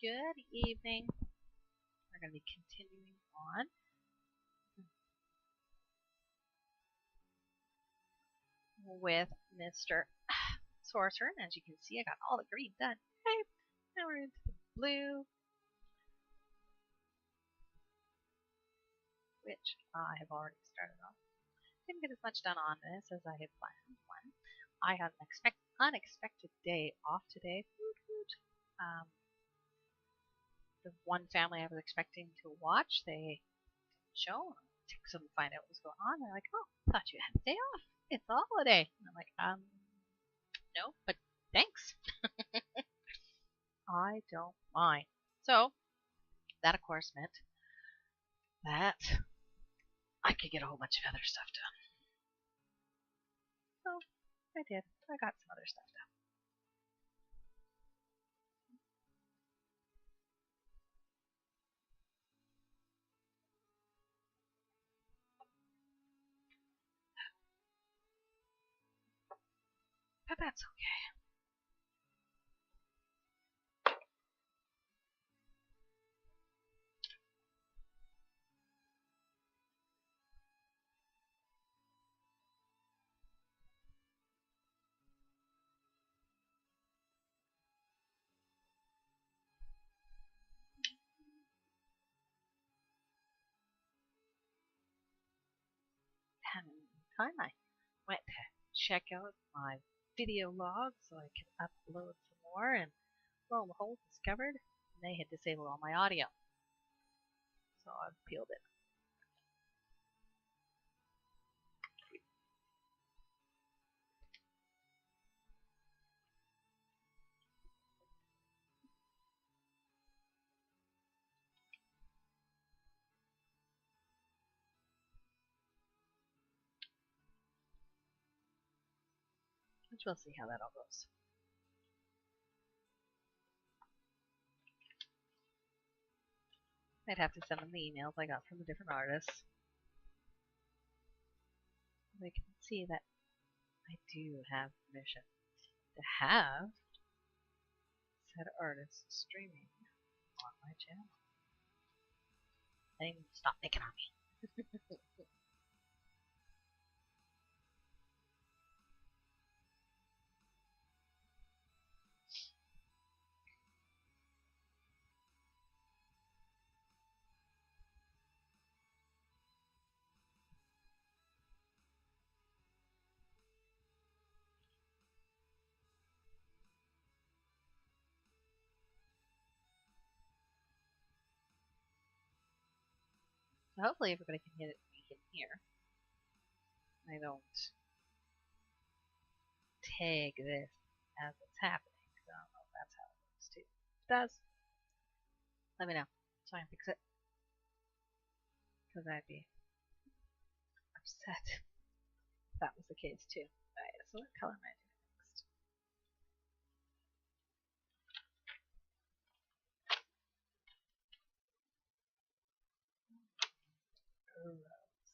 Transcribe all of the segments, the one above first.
Good evening. We're going to be continuing on with Mr. Sorcerer. And as you can see, I got all the green done. Okay, now we're into the blue, which I have already started on. Didn't get as much done on this as I had planned. I had an unexpected day off today. The one family I was expecting to watch, they didn't show. I texted them to find out what was going on. They're like, "Oh, I thought you had a day off. It's a holiday." And I'm like, no, but thanks. I don't mind. So that, of course, meant that I could get a whole bunch of other stuff done. So I did. I got some other stuff done. But that's okay. And in the time, I went to check out my video log so I could upload some more, and lo and behold, discovered they had disabled all my audio. So I've peeled it. Which we'll see how that all goes. I'd have to send them the emails I got from the different artists. They can see that I do have permission to have said artists streaming on my channel. They need to stop picking on me. So hopefully everybody can hear it. We can hear. I don't tag this as it's happening, because I don't know if that's how it works too. If it does, let me know so I can fix it. Because I'd be upset if that was the case too. Alright, so what color am I doing next?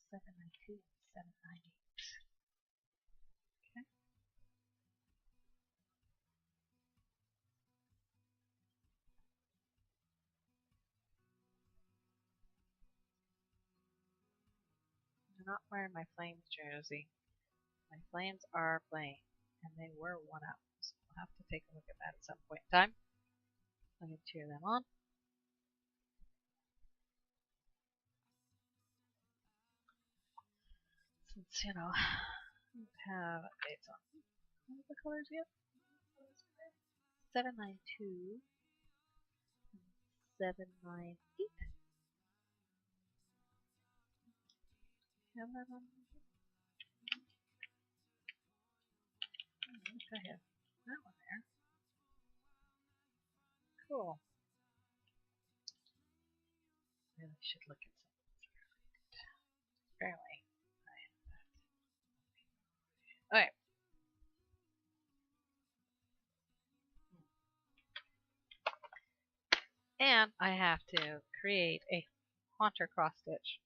792 and 798. Okay. I'm not wearing my Flames jersey. My Flames are playing, and they were 1 up. So we'll have to take a look at that at some point in time. I can cheer them on. Since, you know, I don't have updates on what are the colors yet? 792, 798. Have that on? I have that one there. Cool. Really should look at something related. Apparently, I have that. Okay. And I have to create a haunter cross stitch.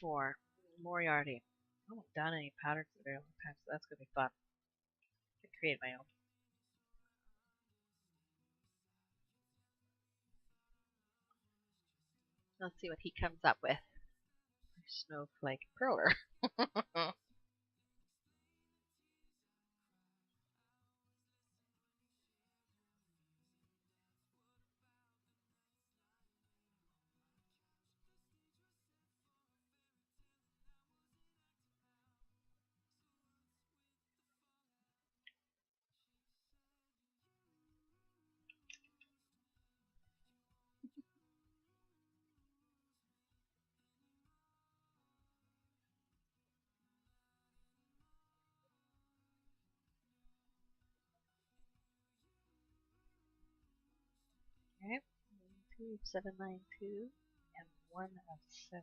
for Moriarty. I haven't done any patterns in a very long time, so that's going to be fun. I can create my own. Let's see what he comes up with. Snowflake Perler. Okay. 2 of 792 and 1 of 7.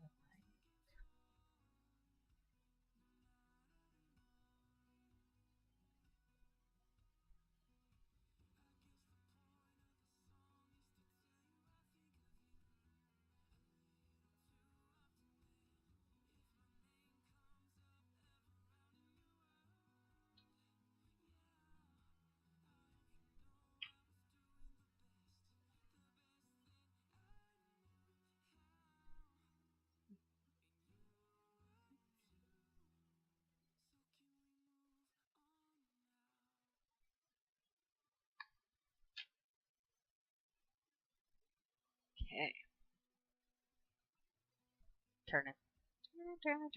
Okay. Turning. Turning.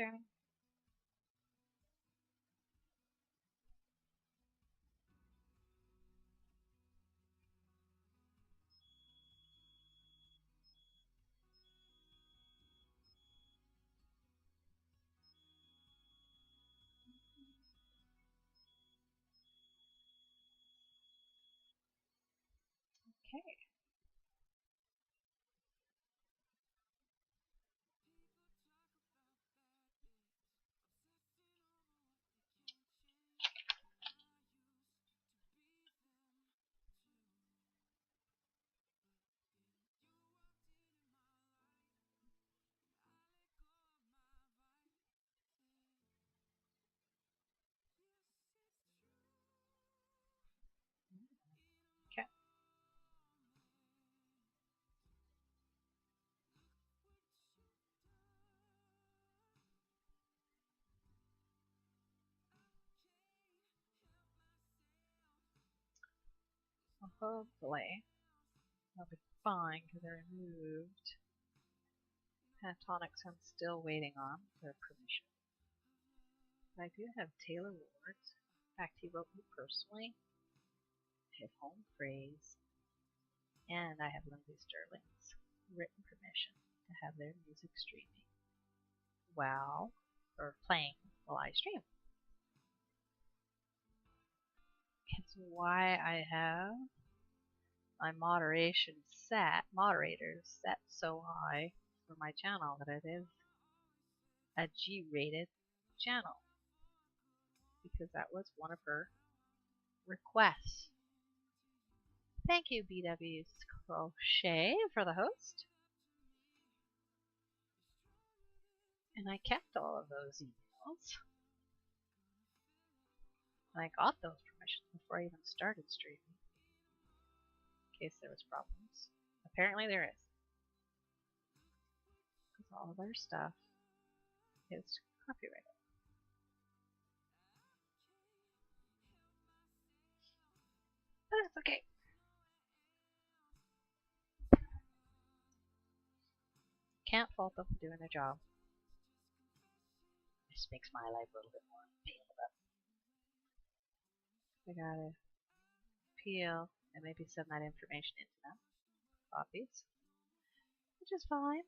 Okay. Okay. Well, hopefully I'll be fine because I removed Pentatonics. I'm still waiting on their permission. But I do have Taylor Ward's. In fact, he wrote me personally. I have Home Phrase. And I have Lindsay Sterling's written permission to have their music streaming or playing while I stream. That's why I have my moderators set so high for my channel that it is a G-rated channel, because that was one of her requests. Thank you, BW's Crochet, for the host. And I kept all of those emails. And I got those permissions before I even started streaming, in case there was problems. Apparently there is, because all of their stuff is copyrighted. But that's okay. Can't fault them for doing their job. This makes my life a little bit more painful. I gotta peel and maybe send that information into them. Copies. Which is fine.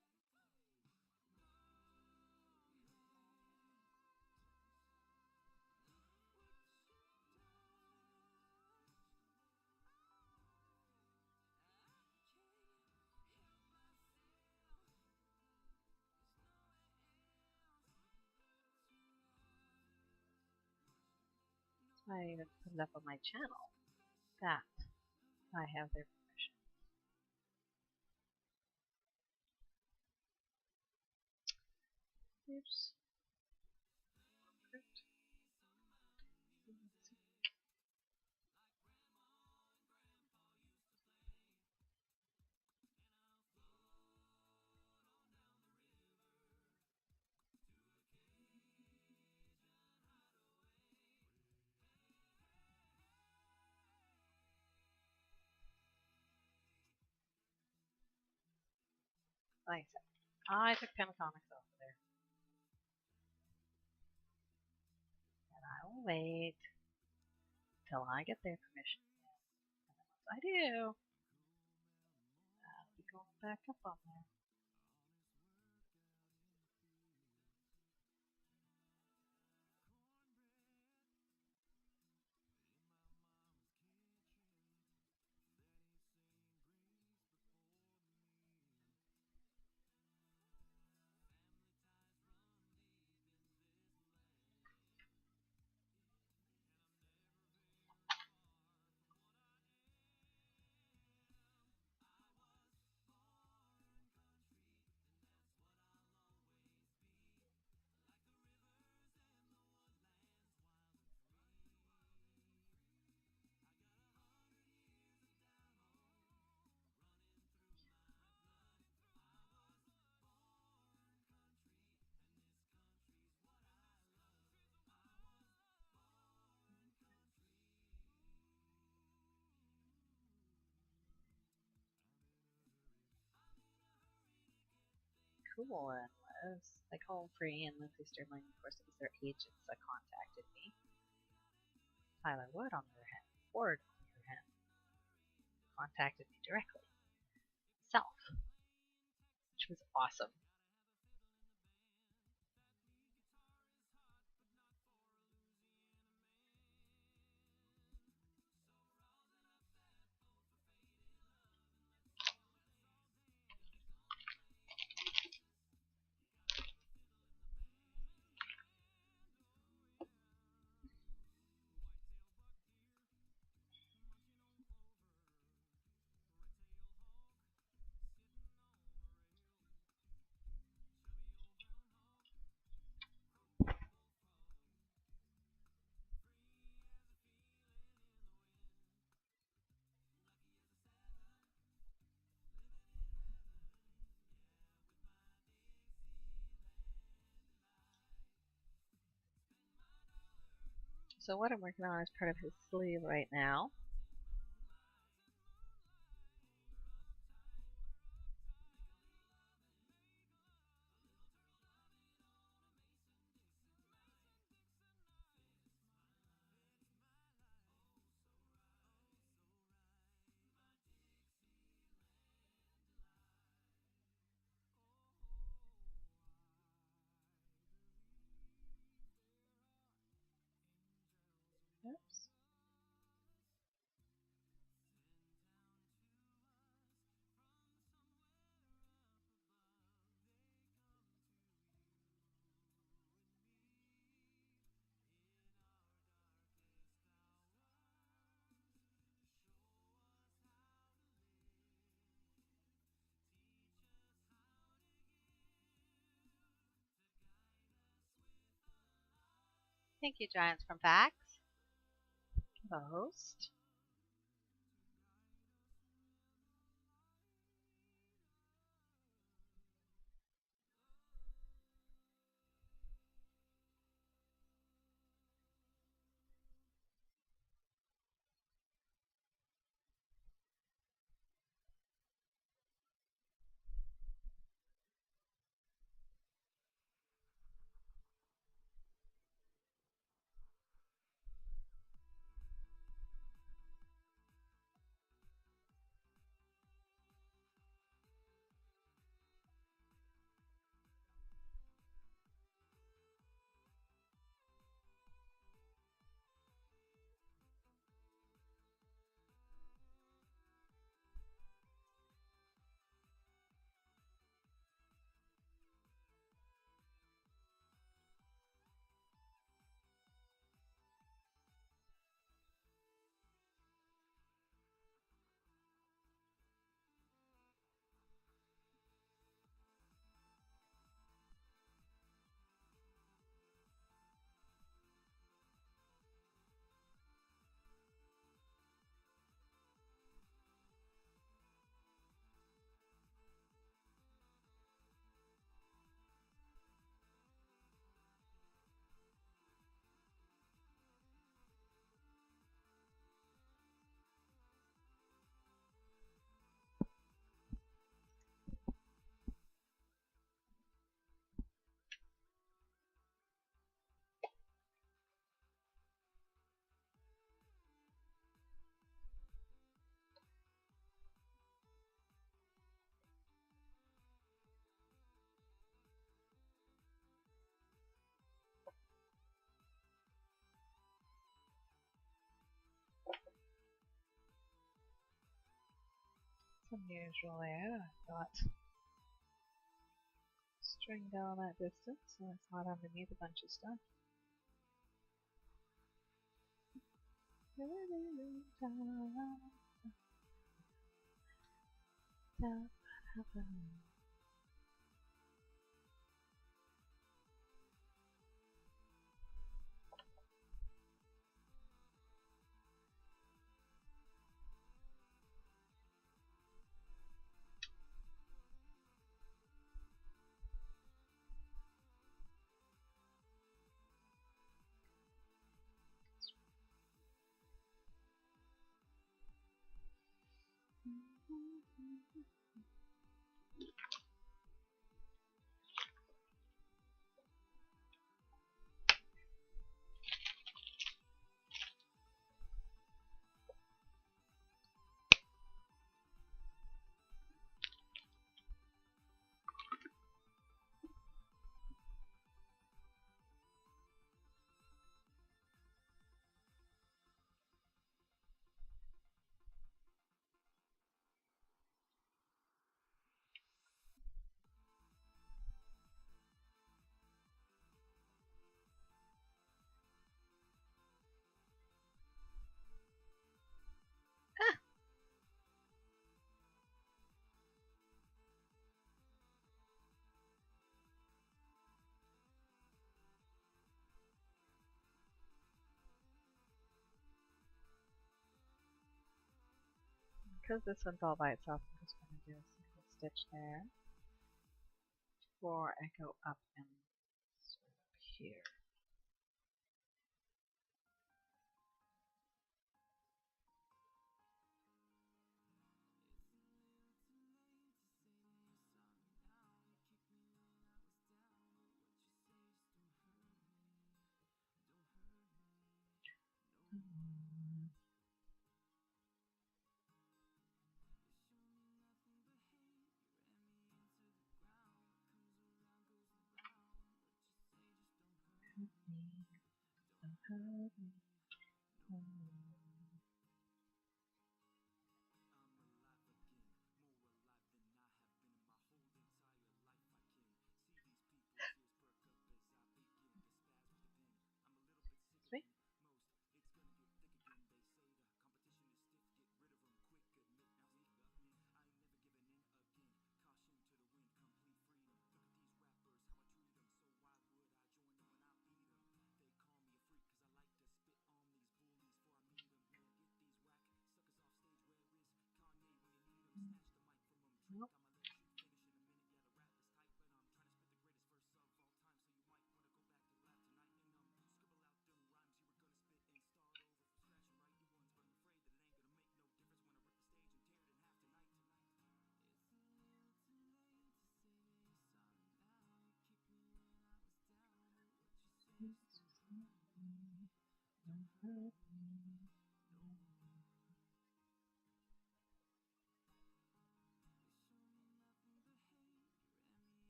I even put it up on my channel that I have their permission. Oops. Like I said, I took pen comics off of there. And I will wait till I get their permission. And then once I do, I'll be going back up on there. Cool. And was like Home Free and Lindsay Sterling, of course, it was their agents that contacted me. Tyler Wood, on the other hand, Ford, on the other hand, contacted me directly himself, which was awesome. So what I'm working on is part of his sleeve right now. Oops. Thank you, Giants from PAX, the host. unusual there. I thought string down that distance so it's not underneath a bunch of stuff. Because this one's all by itself, I'm just going to do a single stitch there before I go up and sort of here. See? Nope.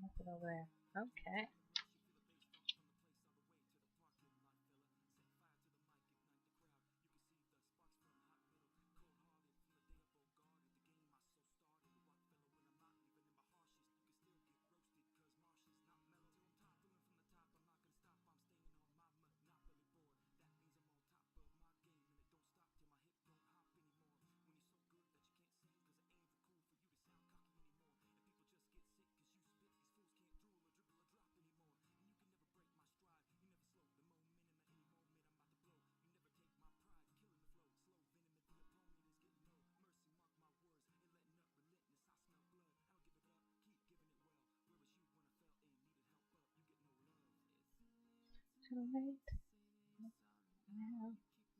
Nothing over there. Okay. Too late. Now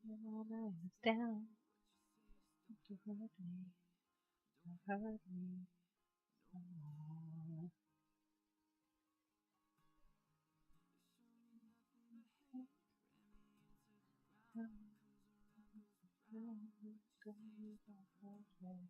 your name is down. Don't hurt me. Don't hurt me no more. Don't hurt me.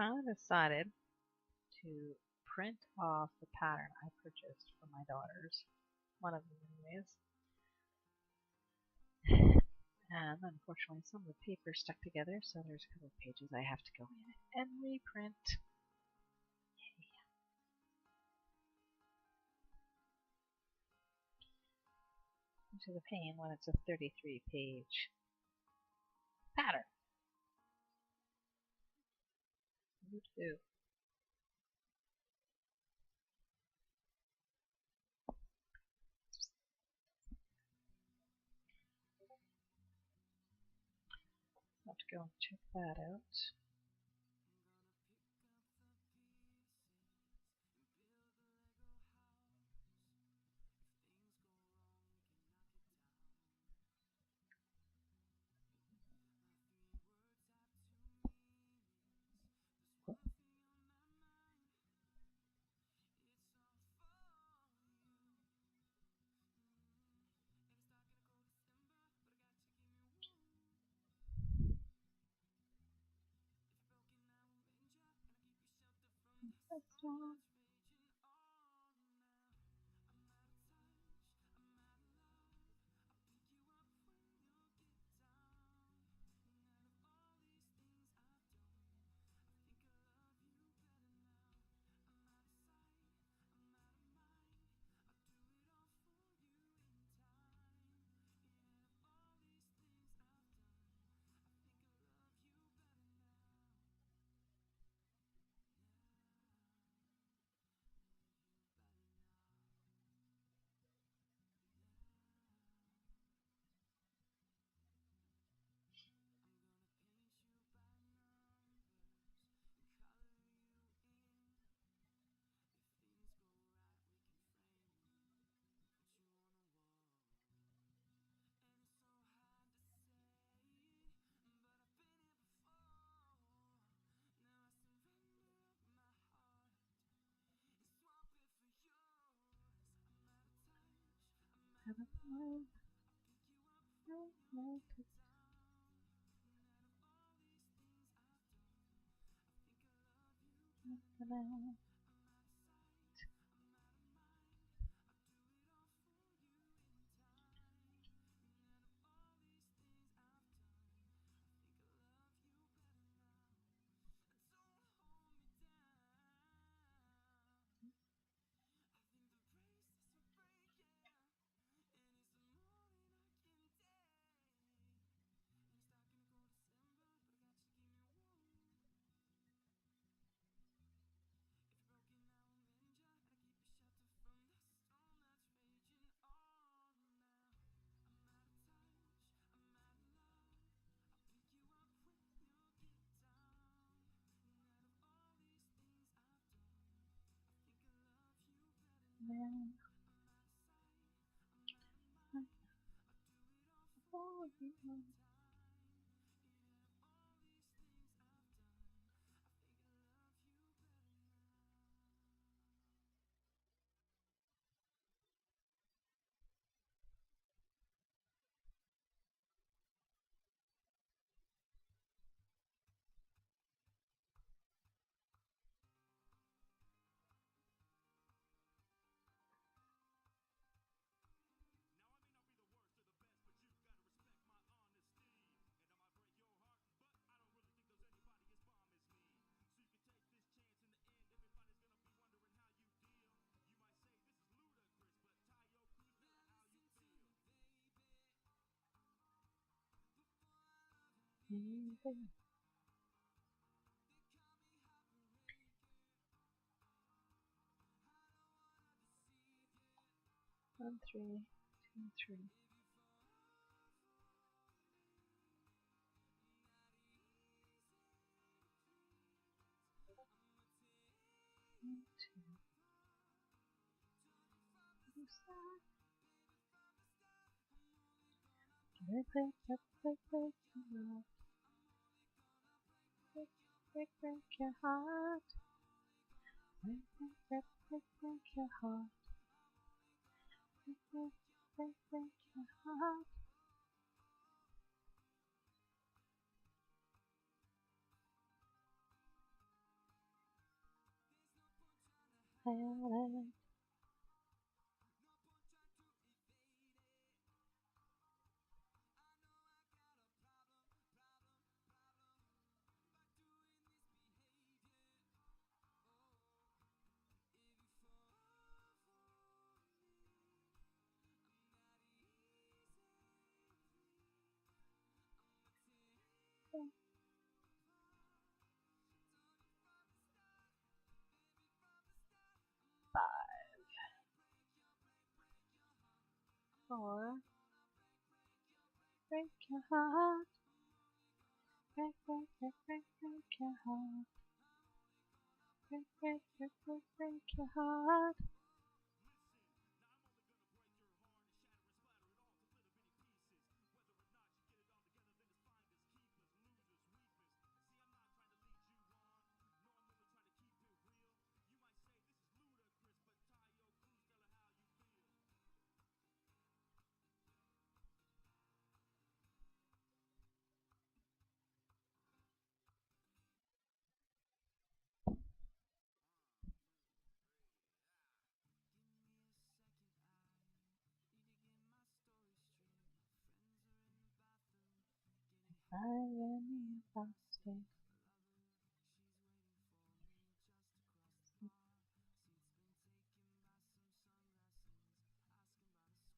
finally decided to print off the pattern I purchased for my daughters, one of them anyways. And unfortunately some of the paper stuck together, so there's a couple of pages I have to go in and reprint. Which is a pain when it's a 33-page pattern. Woo-hoo. I'll have to go and check that out. Anything. 1, 3, 2, 3. Break, break, break, break, break your heart. Break, break, break your heart. Break, break, break, break, break your heart. Break, break, break, break your heart. planet. Five, four, break your heart. Break, break, break, break, break your heart. Break, break, break, break, break your heart. I am exhausted.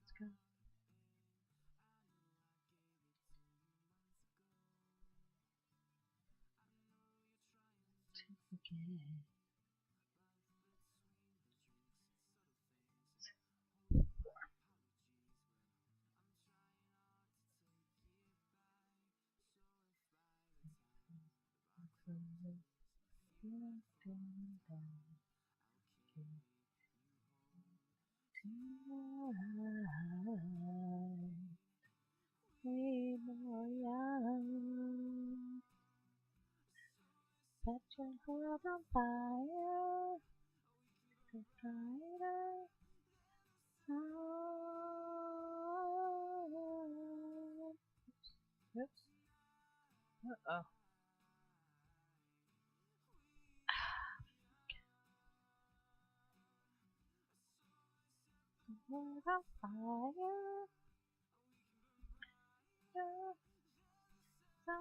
Let's go. To forget. We more young. Set your heart on fire. The brighter side. Oops. Uh-oh. The heart on fire. The sun.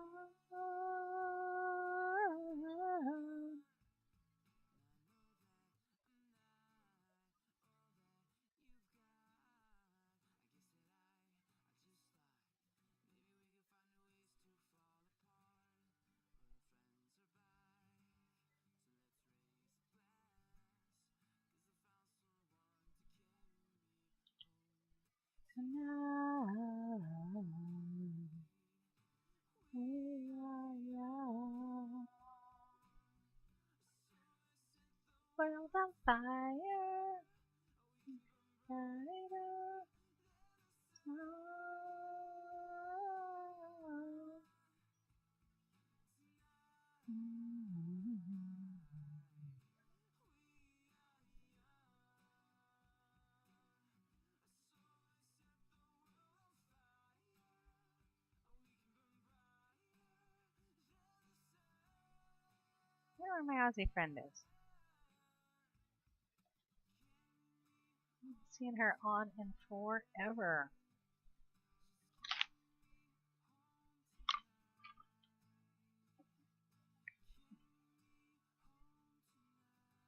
Tonight we are young. World on fire. Brighter sun. I wonder where my Aussie friend is. I haven't seen her on in forever.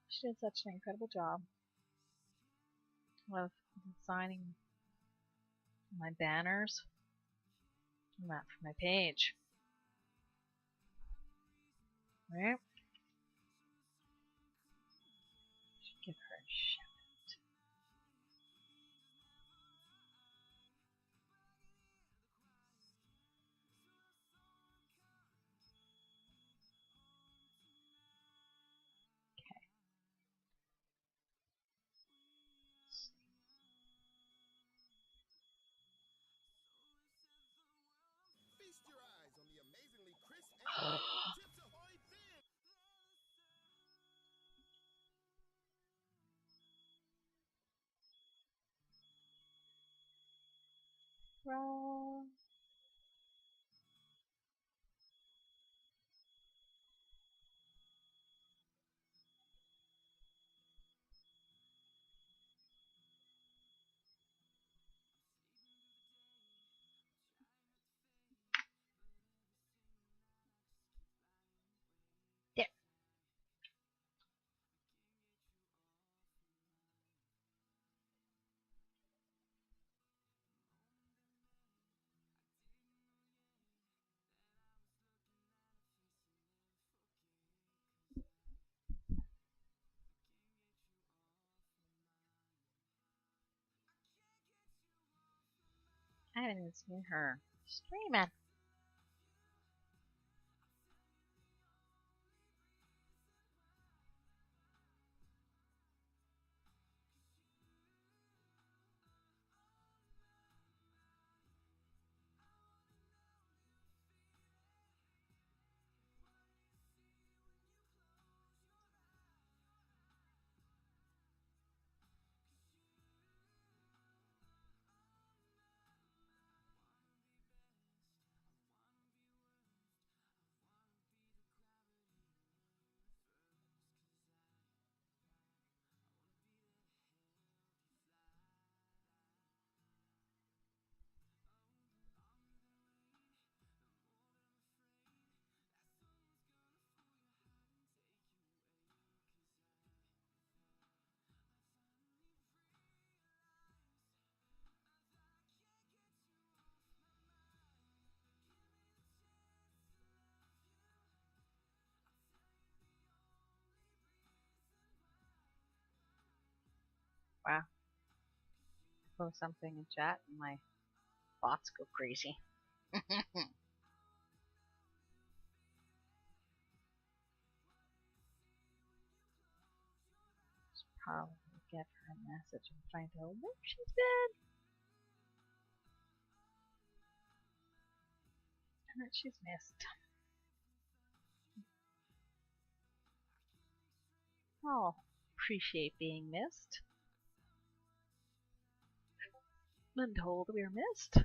She did such an incredible job of designing my banners and that for my page. Right? Should give her a shout. Okay. Feast your eyes on the amazingly crisp and Chips Ahoy Fin! Roll. haven't even seen her streaming. Wow. Post something in chat and my bots go crazy. Probably get her a message and find out where she's been and that she's missed. I'll appreciate being missed. Been told we were missed.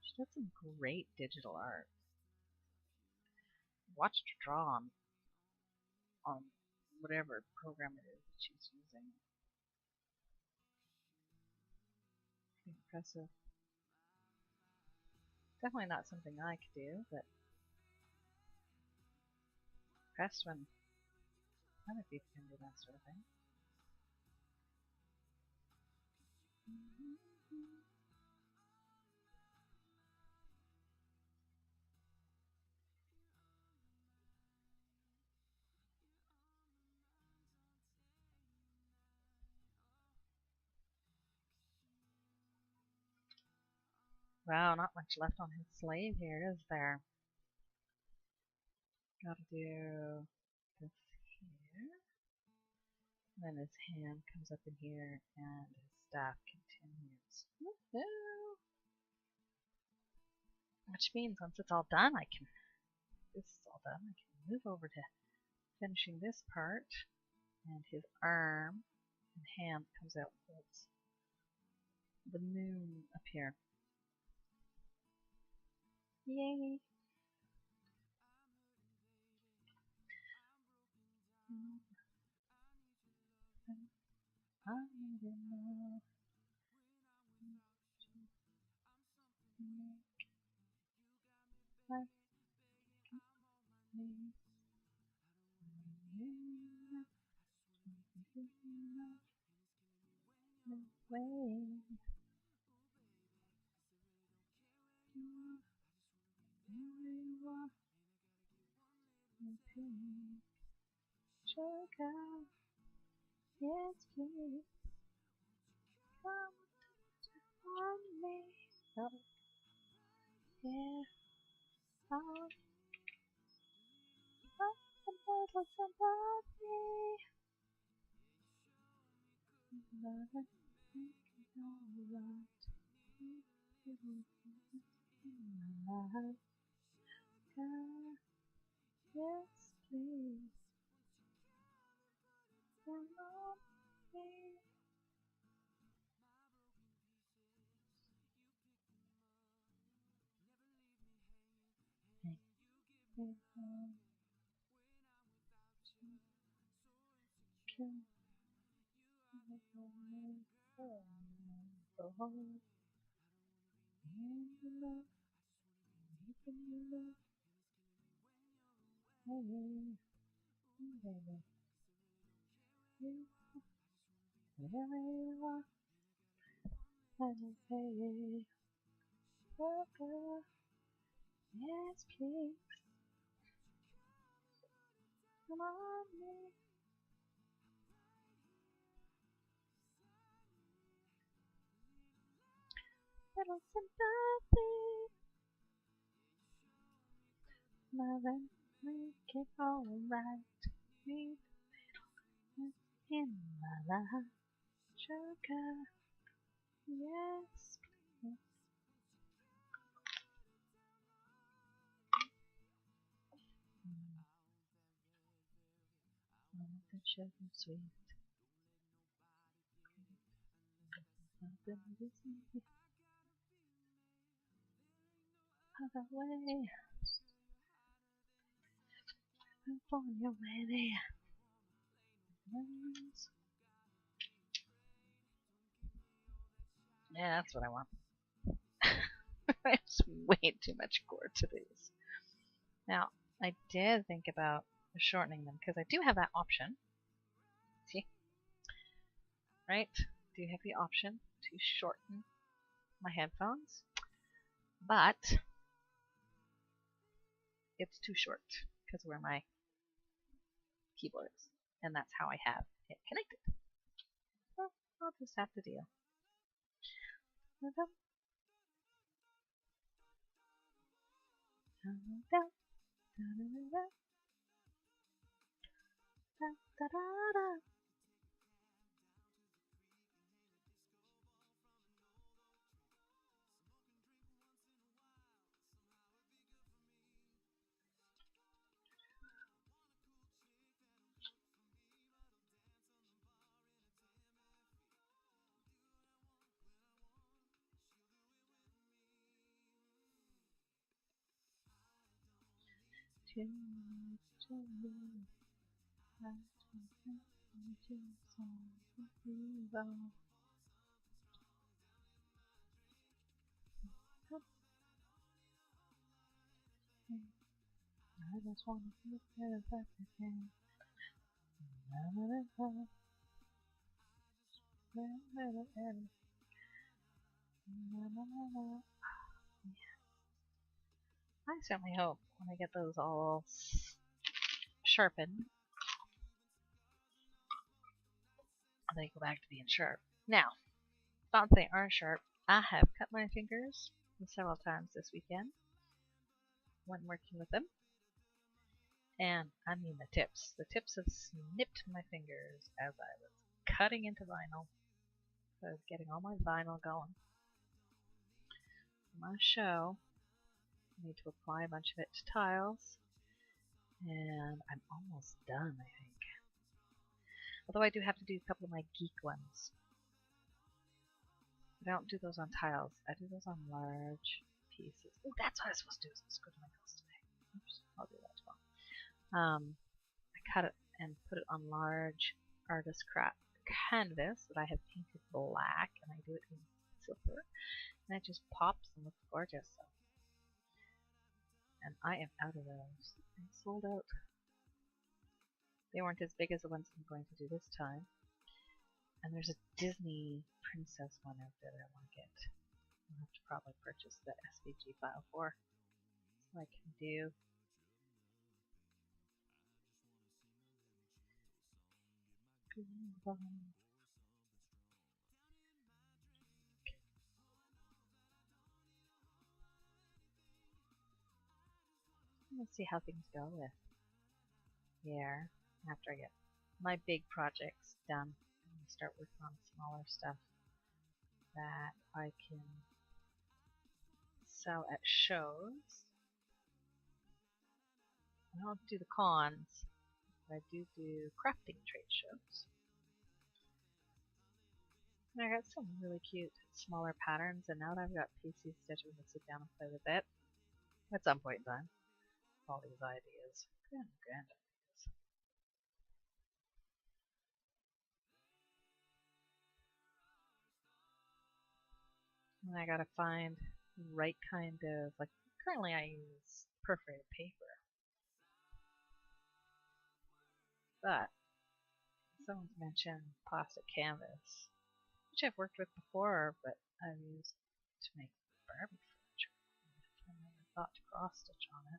She does some great digital art. Watched her draw on whatever program it is that she's using. Impressive. Definitely not something I could do, but impressed when other people can do that sort of thing. Wow, not much left on his sleeve here, is there? Gotta do this here. And then his hand comes up in here and his staff continues. Woohoo! Which means once it's all done, this is all done, I can move over to finishing this part, and his arm and hand comes out and holds the moon up here. Yay! I need to know. Like me. Way. Sugar, yes please, come on me. Oh, yeah, oh, a little somebody. Love it, alright. My God, yes please, come on me. Wherever you are, I will say, oh girl, yes please, come on me. little sympathy. Love and make it all right. Need in my life. Sugar, yes, please. The sugar sweet. Something Disney other way. California way. Yeah, that's what I want. There's way too much gore to these. Now, I did think about shortening them because I do have that option. See? Right? Do have the option to shorten my headphones, but it's too short because where my keyboard is, and that's how I have it connected. So I'll just have to deal. I just want to look at it back again. I certainly hope when I get those all sharpened, they go back to being sharp. Now, if they are sharp, I have cut my fingers several times this weekend when working with them. And I mean the tips. The tips have snipped my fingers as I was cutting into vinyl. So I was getting all my vinyl going. For my show, I need to apply a bunch of it to tiles. And I'm almost done, I think. Although I do have to do a couple of my geek ones. I don't do those on tiles. I do those on large pieces. Oh, that's what I was supposed to do. Let's go to my house today. Oops, I'll do that tomorrow. I cut it and put it on large artist craft canvas that I have painted black, and I do it in silver, and it just pops and looks gorgeous. So. And I am out of those. I sold out. They weren't as big as the ones I'm going to do this time. And there's a Disney princess one out there that I want to get. I'll have to probably purchase the SVG file for. So I can do. Let's see how things go with here after I get my big projects done. I'm going to start working on smaller stuff that I can sell at shows. I don't do the cons, but I do crafting trade shows. And I got some really cute smaller patterns, and now that I've got PC Stitch, I'm going to sit down and play with it at some point in time. All these ideas. Grand ideas. And I gotta find the right kind of, like, currently I use perforated paper. But someone's mentioned plastic canvas, which I've worked with before, but I've used to make Barbie furniture. I never thought to cross stitch on it.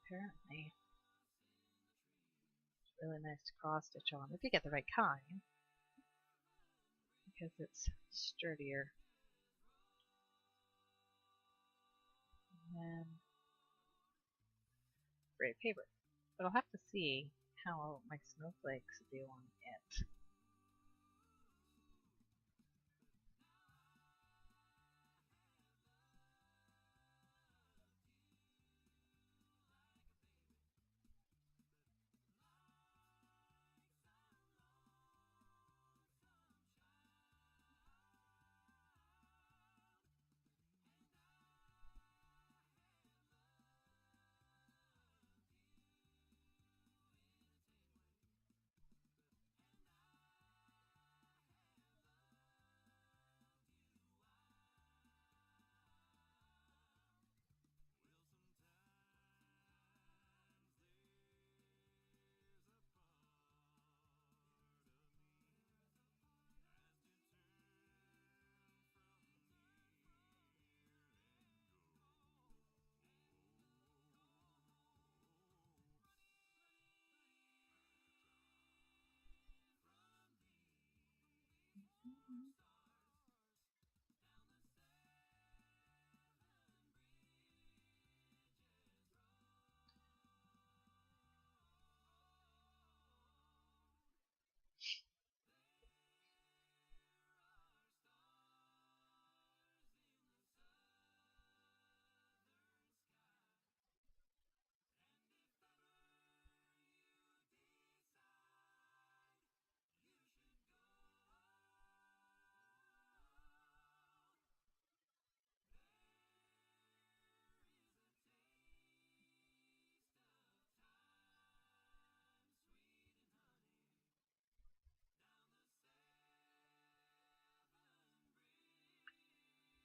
Apparently, it's really nice to cross stitch on if you get the right kind, because it's sturdier. great favorite. But I'll have to see how my snowflakes do on it.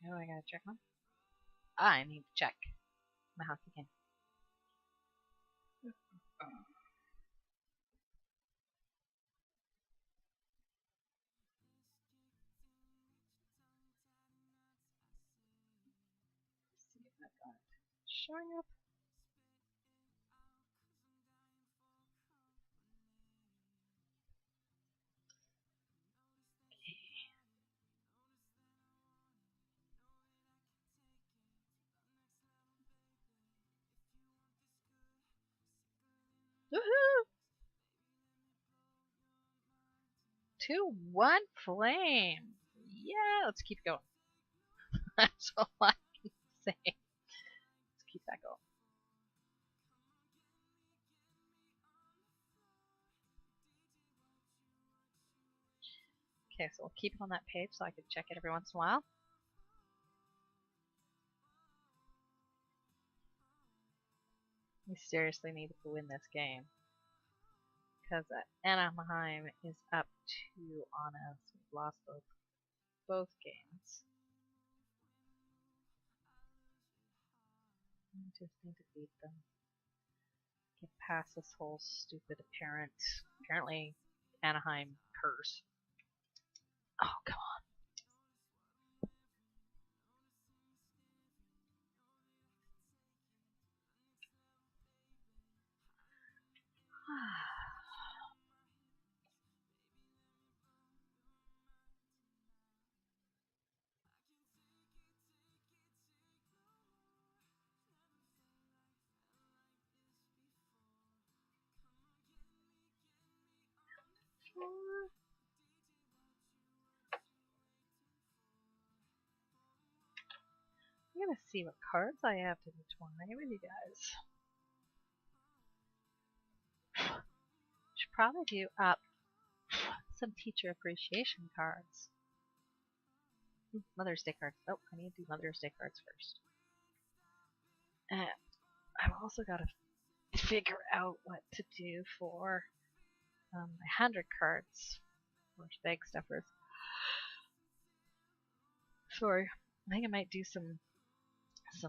What do I gotta check on? I need to check my hockey game. See if I've got it showing up. Woohoo! 2-1 flame. Yeah, let's keep going. That's all I can say. Let's keep that going. Okay, so we'll keep it on that page so I can check it every once in a while. We seriously need to win this game. Because Anaheim is up 2 on us. We've lost both games. We just need to beat them. Get past this whole stupid apparently Anaheim curse. Oh, come on. I'm gonna see what cards I have to intertwine with you guys. Should probably do up some teacher appreciation cards. Mother's Day cards. Oh, I need to do Mother's Day cards first. And I've also got to figure out what to do for my 100 cards for bag stuffers. Sorry, I think I might do some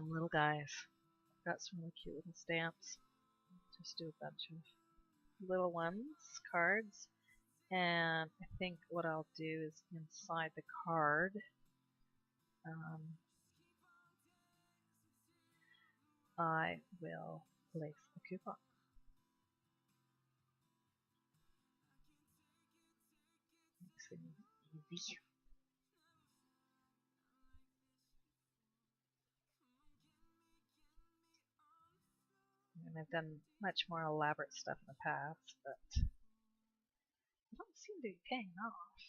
little guys. I've got some really cute little stamps. Just do a bunch of little ones, cards. And I think what I'll do is inside the card, I will place a coupon. Makes things easy. And I've done much more elaborate stuff in the past, but I don't seem to be paying off.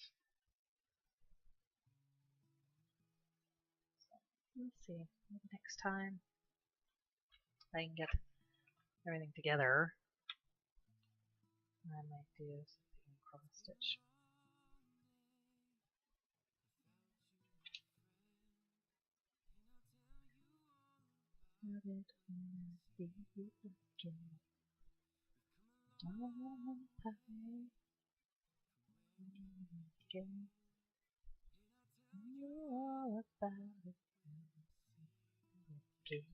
So we'll see. Maybe next time I can get everything together. I might do something cross stitch. How did we begin? Again. All about it again.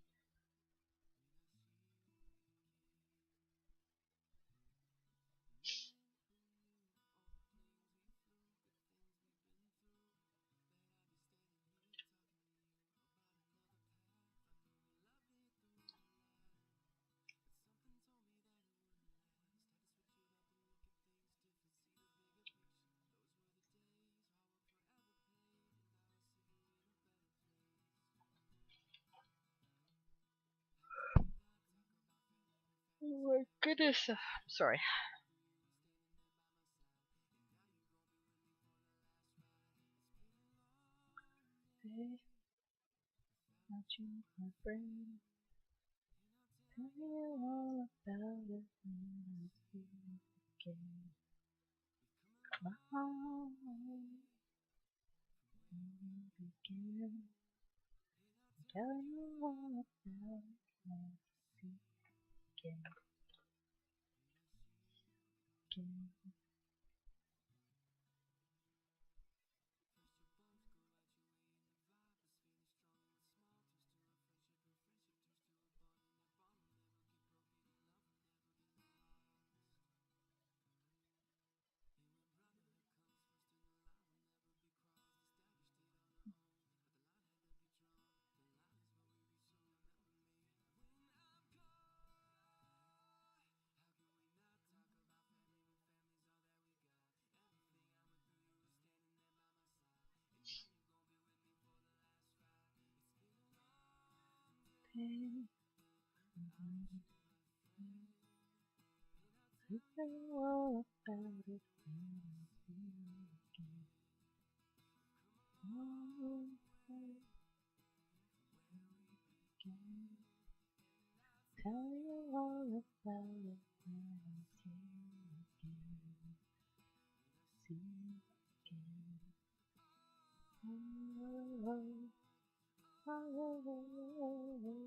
Oh my goodness. I'm sorry. Hey, watching my friend. Tell you all about it when I see you again. My heart begin. Tell you all about it when I see you again. Hey, I tell you all about it when I see you again. Oh, again. Tell you all about it when I see you again. See you again. Oh, oh, oh, oh.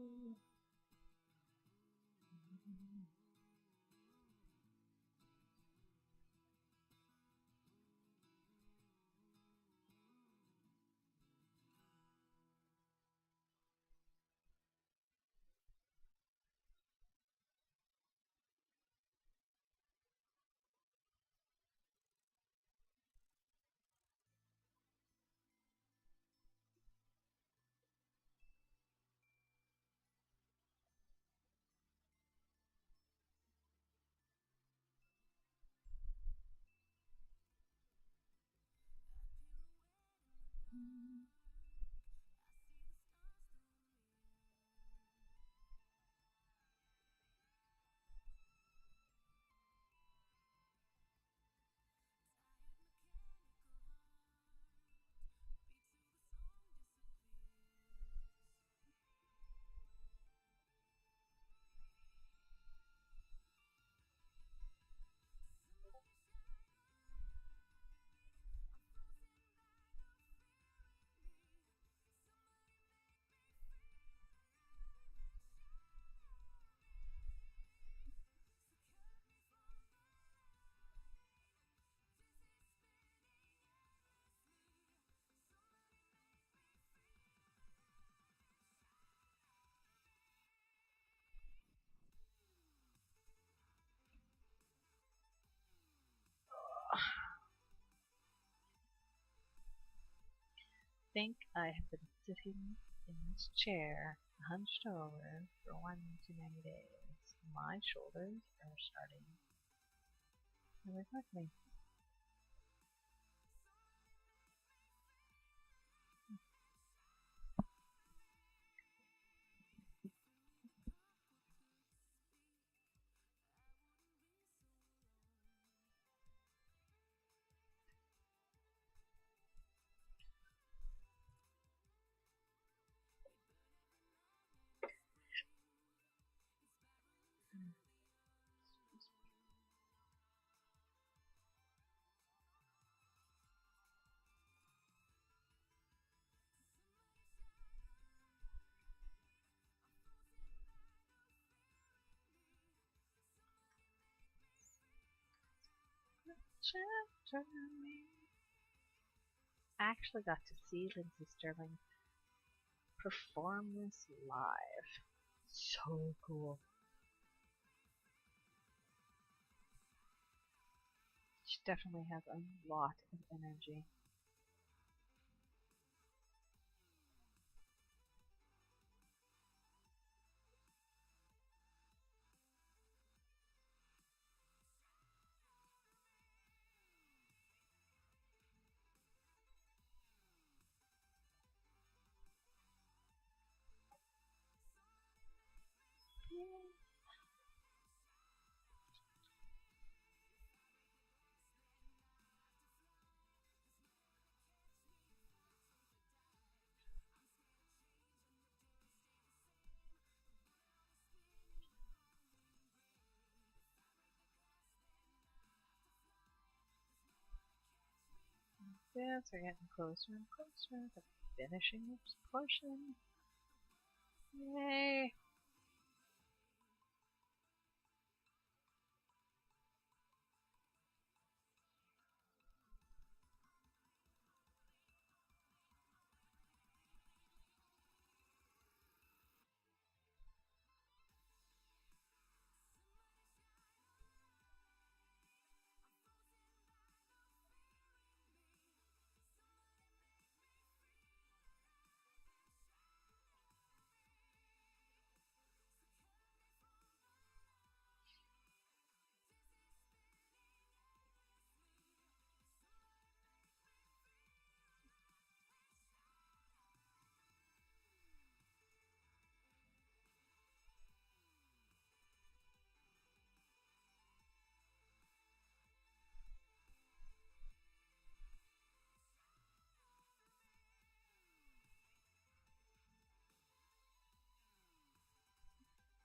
Think I have been sitting in this chair, hunched over, for one too many days. My shoulders are starting to reflect me. Shelter me. I actually got to see Lindsay Sterling perform this live. So cool. She definitely has a lot of energy. Yes, we're getting closer and closer to finishing this portion. Yay!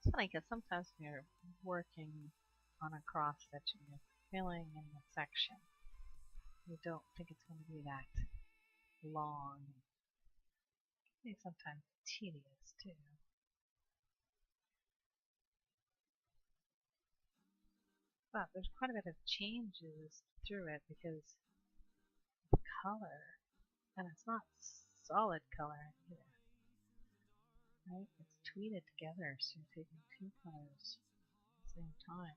It's funny because sometimes when you're working on a cross stitch and you're filling in the section, you don't think it's going to be that long. Maybe sometimes tedious too. But there's quite a bit of changes through it because of color, and it's not solid color either. Right? It's tweeted together, so you're taking two colors at the same time.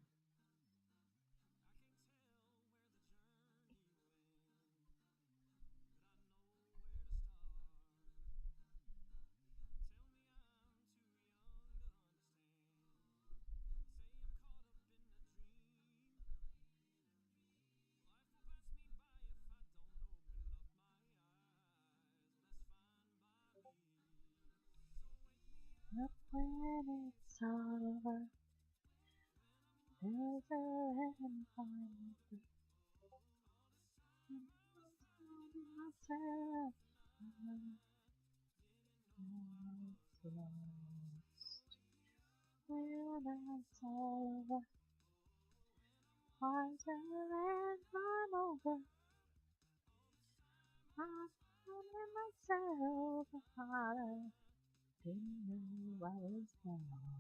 But when it's all over, there's a end point. Myself, I'm lost. When it's all over, I'm and I'm over. I'm finding myself harder. Didn't know I was lost.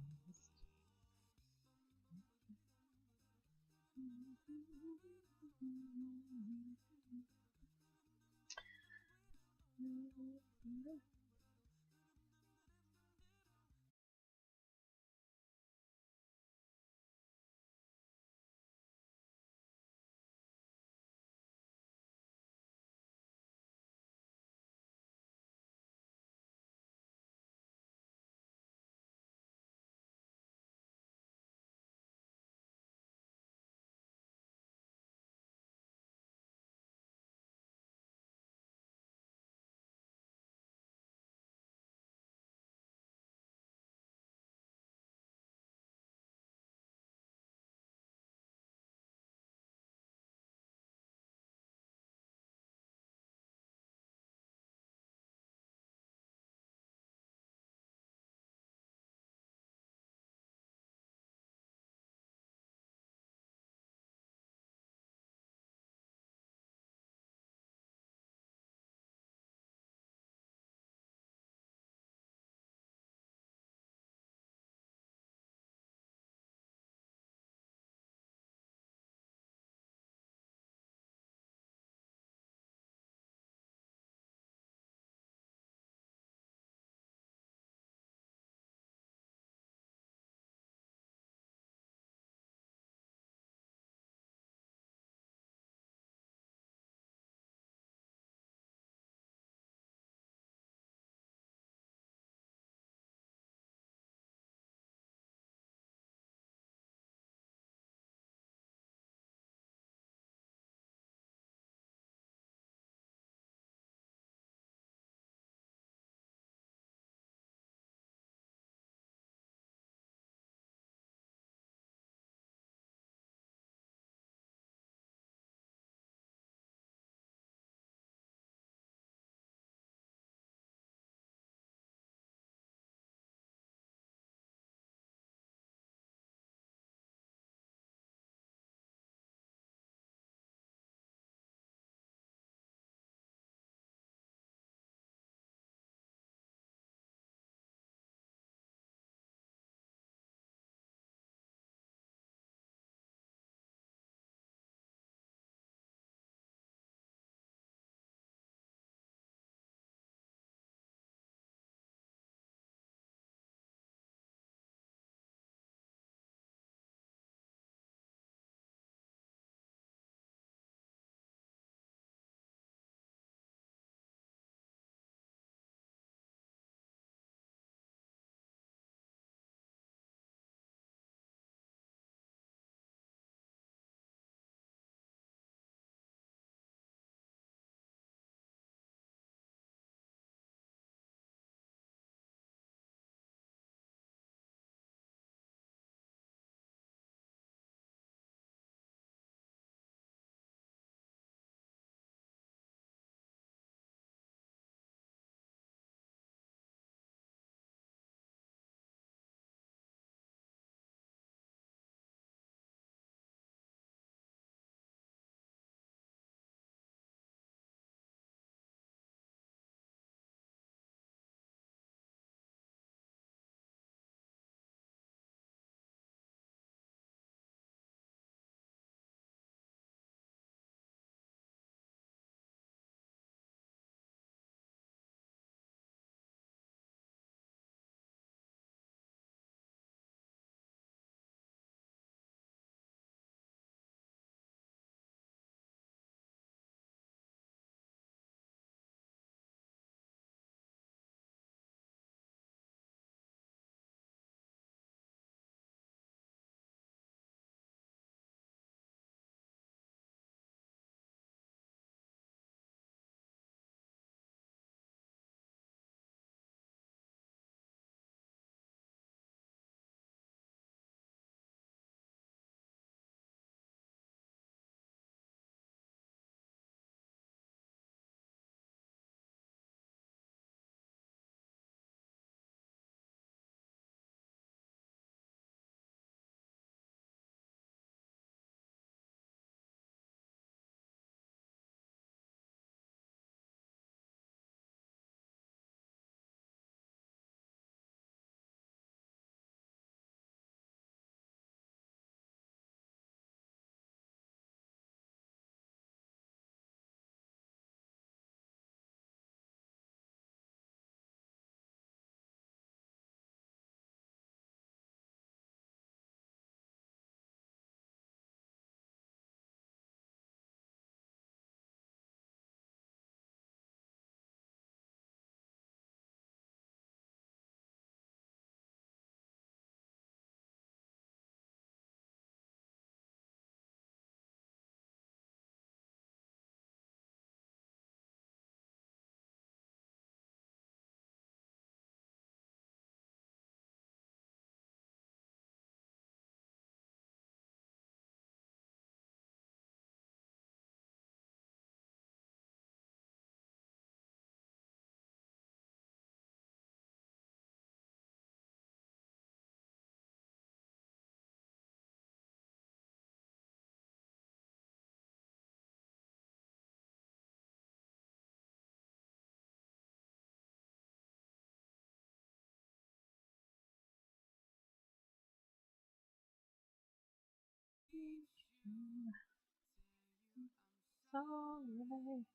Sorry.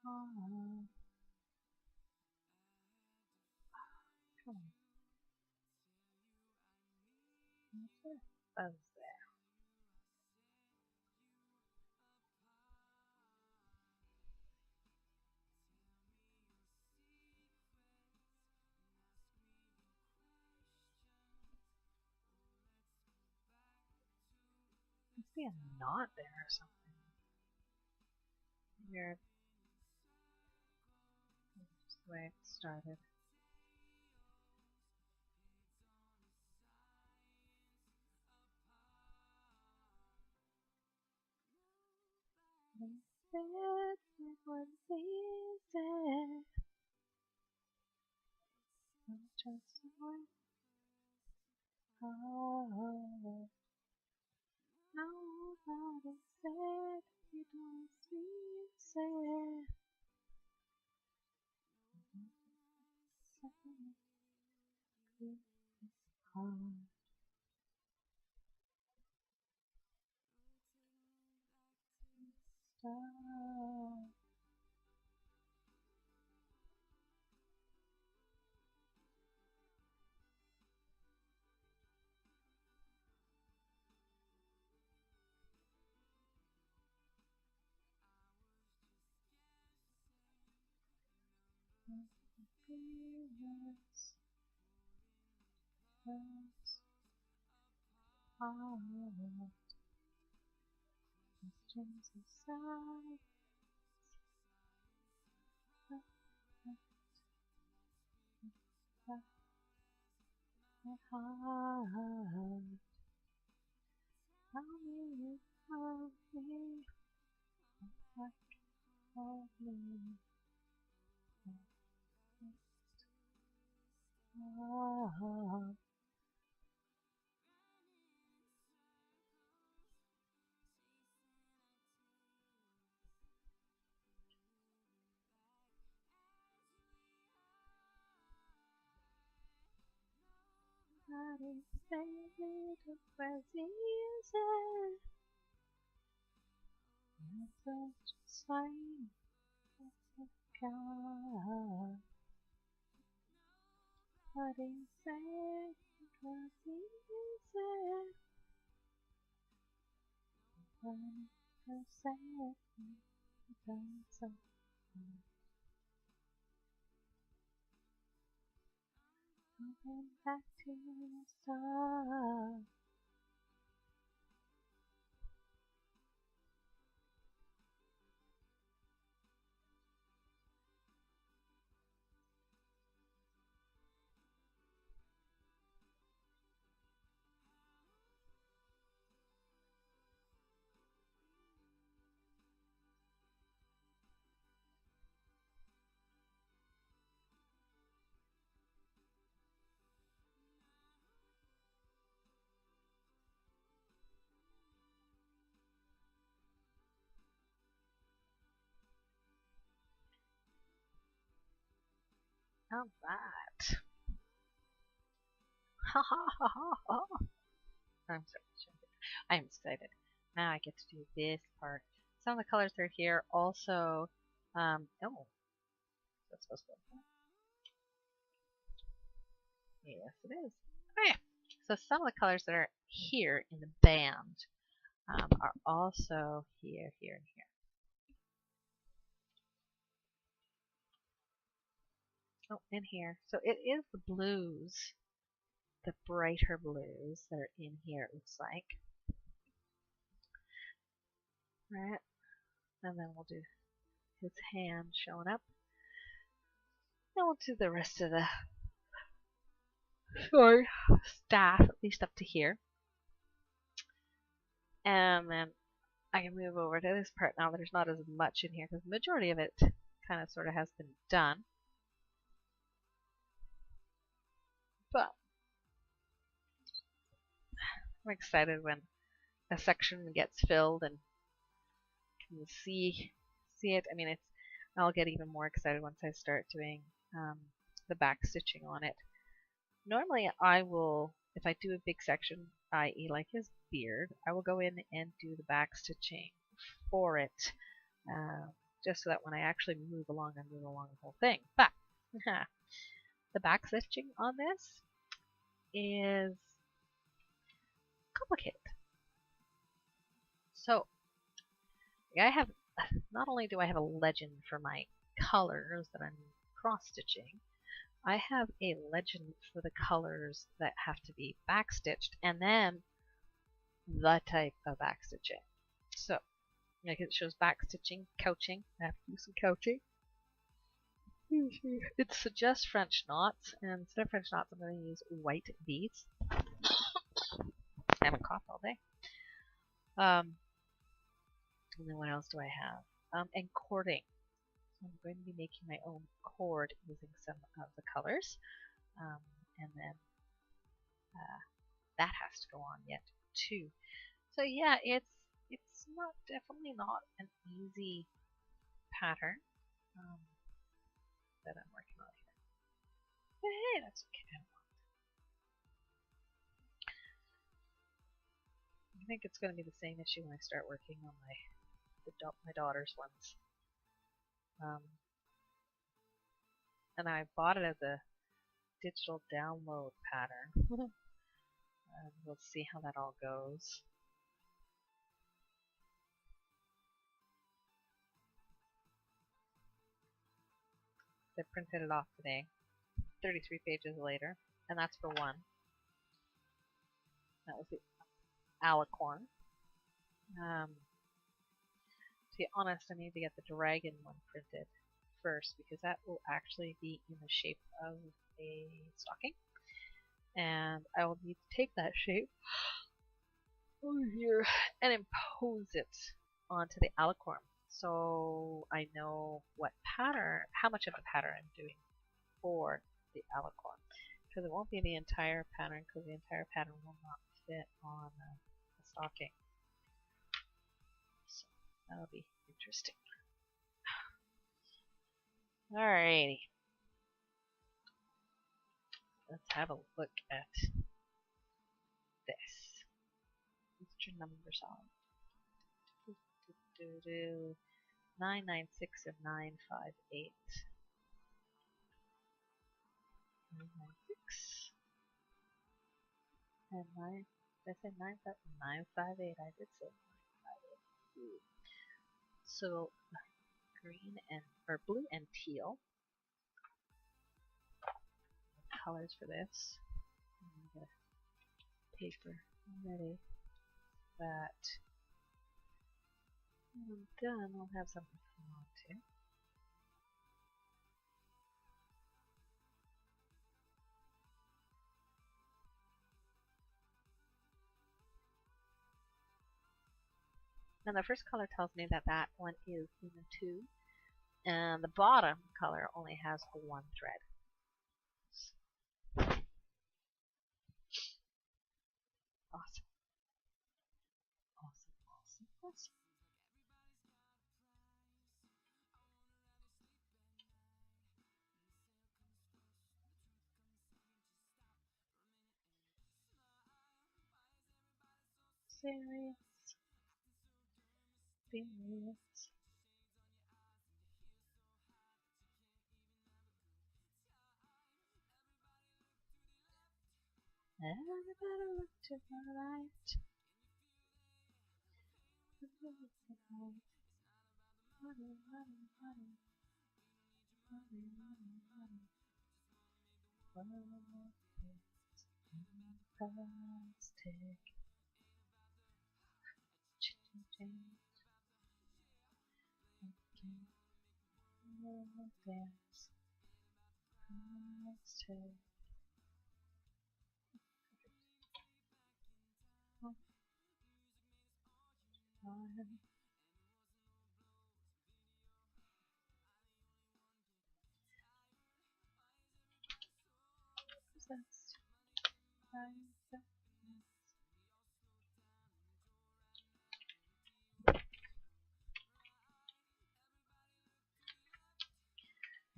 Oh, come on. What's that buzz there? Must be a knot there or something. Weird. Just the way it started. They said it was easy. I'm just away. Oh, nobody said it was easy. Something hard. Stop. Feelings hurts hard. Questions aside. My heart. Tell me you love me. Like hold me. Oh, nobody said it was easy. I'm just like a God. Nobody said it was easy. When I said it done so hard. Coming back to the start. All right. Ha ha ha ha ha. I'm sorry. I'm excited. Now I get to do this part. Some of the colors that are here also. Oh, that's supposed to go. Yes, it is. Okay. So some of the colors that are here in the band are also here, here, and here. Oh, and here. So it is the blues, the brighter blues that are in here, it looks like. Right? And then we'll do his hand showing up. Then we'll do the rest of the staff, at least up to here. And then I can move over to this part now. There's not as much in here because the majority of it kind of sort of has been done. But I'm excited when a section gets filled and can see it. I mean, I'll get even more excited once I start doing the back stitching on it. Normally I will if I do a big section, i.e. like his beard, I will go in and do the back stitching for it, just so that when I actually move along, I move along the whole thing. But the back stitching on this is complicated. So I have, not only do I have a legend for my colors that I'm cross stitching, I have a legend for the colors that have to be back stitched, and then the type of back stitching. So like it shows back stitching, couching. I have to do some couching. It suggests French knots, and instead of French knots, I'm going to use white beads. I haven't coughed all day. And then what else do I have? And cording. So I'm going to be making my own cord using some of the colors. And then that has to go on yet too. So yeah, it's not definitely not an easy pattern that I'm working on here. But hey, that's okay. I think it's going to be the same issue when I start working on my daughter's ones. And I bought it as a digital download pattern. And we'll see how that all goes. I printed it off today, 33 pages later, and that's for one. That was the alicorn. To be honest, I need to get the dragon one printed first because that will actually be in the shape of a stocking. And I will need to take that shape over here and impose it onto the alicorn. So I know what pattern, how much of a pattern I'm doing for the alicorn. Because it won't be the entire pattern, because the entire pattern will not fit on a stocking. So that'll be interesting. Alrighty. Let's have a look at this. What's your numbers on? 996 and 958. 996 and 9. Did I say 958? I did say 958. So green and or blue and teal. Colors for this. Get paper ready. That when I'm done, I'll have something to come on to. And the first color tells me that that one is in a tube, and the bottom color only has one thread. Awesome. Awesome, awesome, awesome. Serious. Serious. Everybody look to my right. Money, money, money, money, money, money, money. Plastic. Dance. Plastic. Possessed by the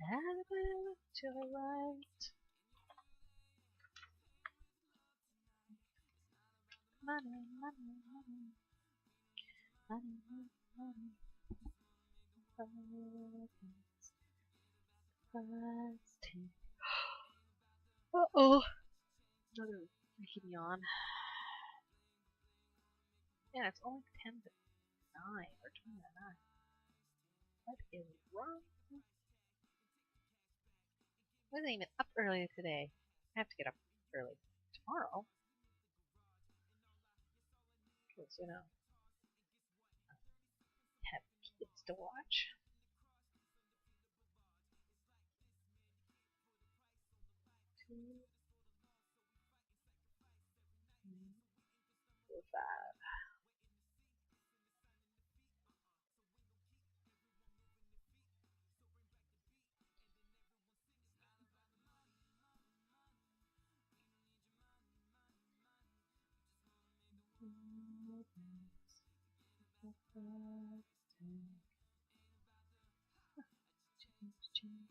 everybody look to the right. Uh-oh. Another freaking yawn. Yeah, it's only 10 to 9 or 20 to 9. What is wrong? I wasn't even up early today. I have to get up early tomorrow. Because, I have kids to watch. Two, three, four, five. Change.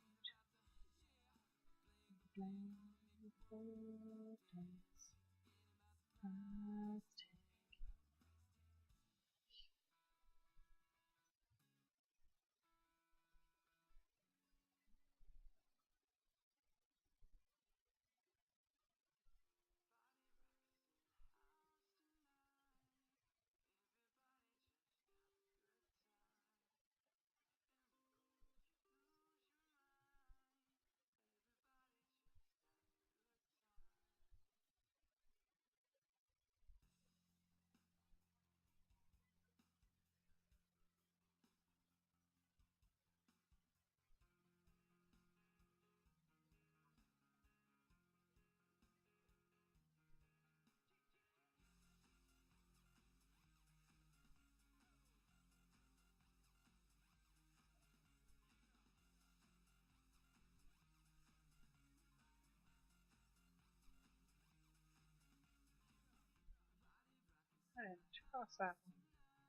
I didn't cross that one.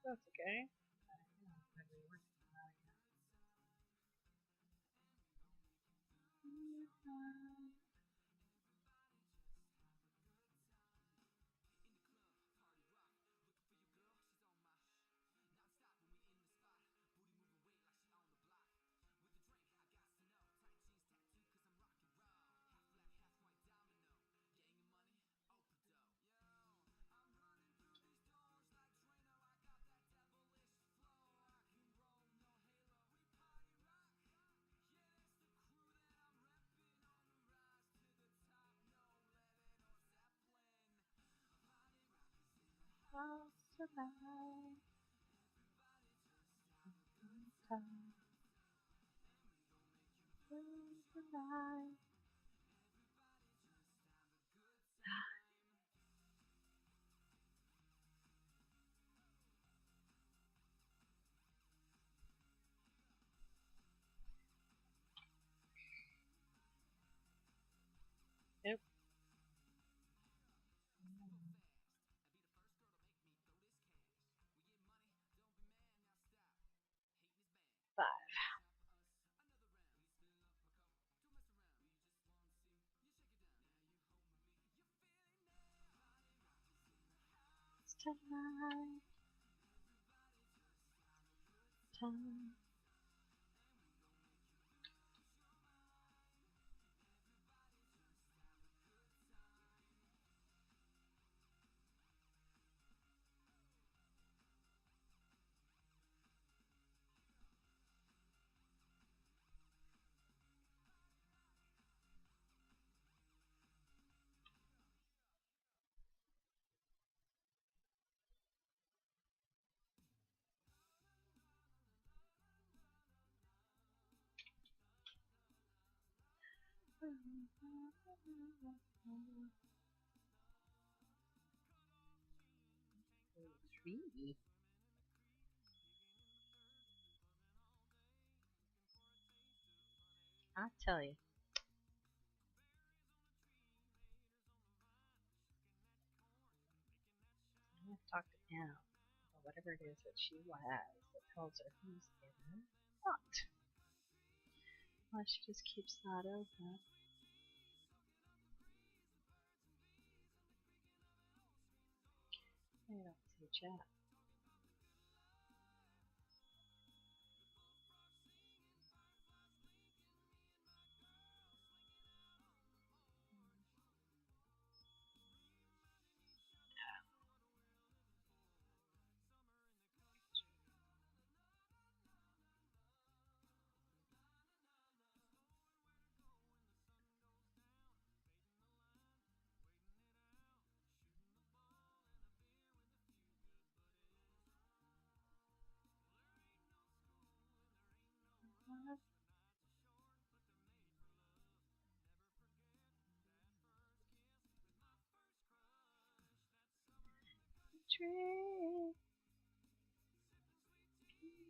That's okay. Tonight. Tonight. Nope. 5. It's tonight. Time. Three. I'll tell you. I'm going to talk to Anna, or whatever it is that she has that tells her who's in and not. Well, she just keeps that open. I don't see chat. Tree. Tree.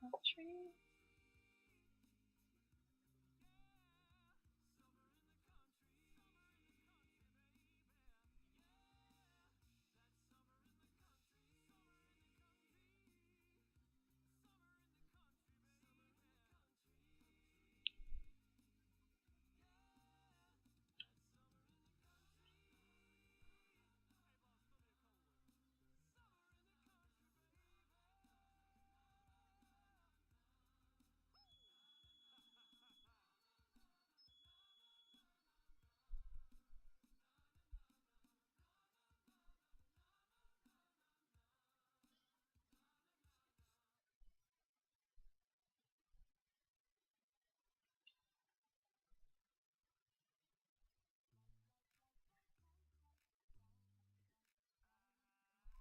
Country.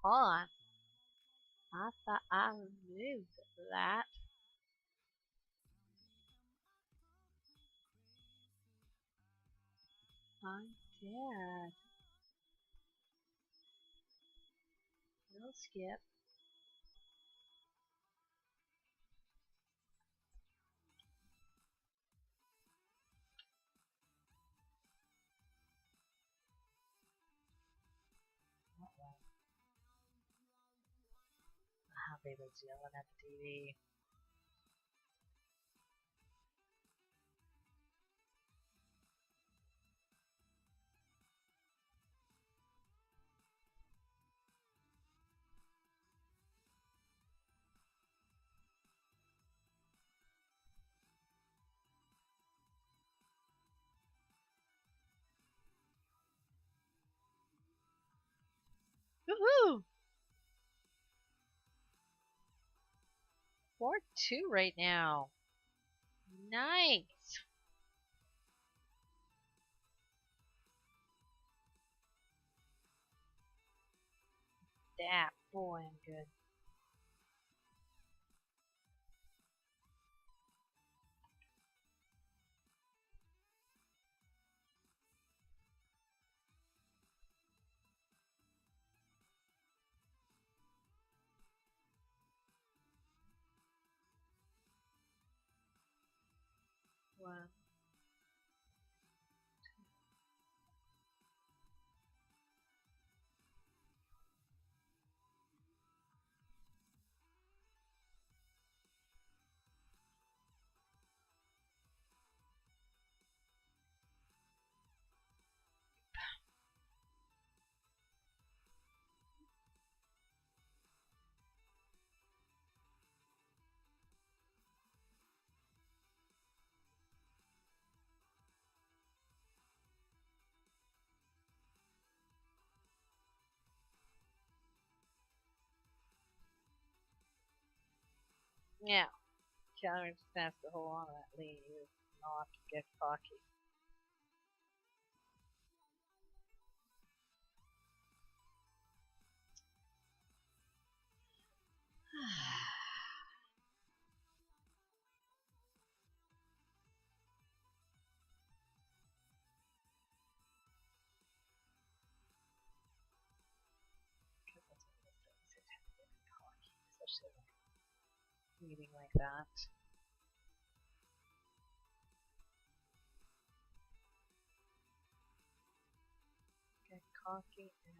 Hold on. I thought I removed that. I did. No skip. How they was yelling at the TV. Woohoo! 4-2 right now. Nice. That boy, I'm good. One. Yeah. Calorie just has to hold on to that lead. You not get cocky. Because that's one of those things that have to get cocky, especially like eating like that. Get cocky and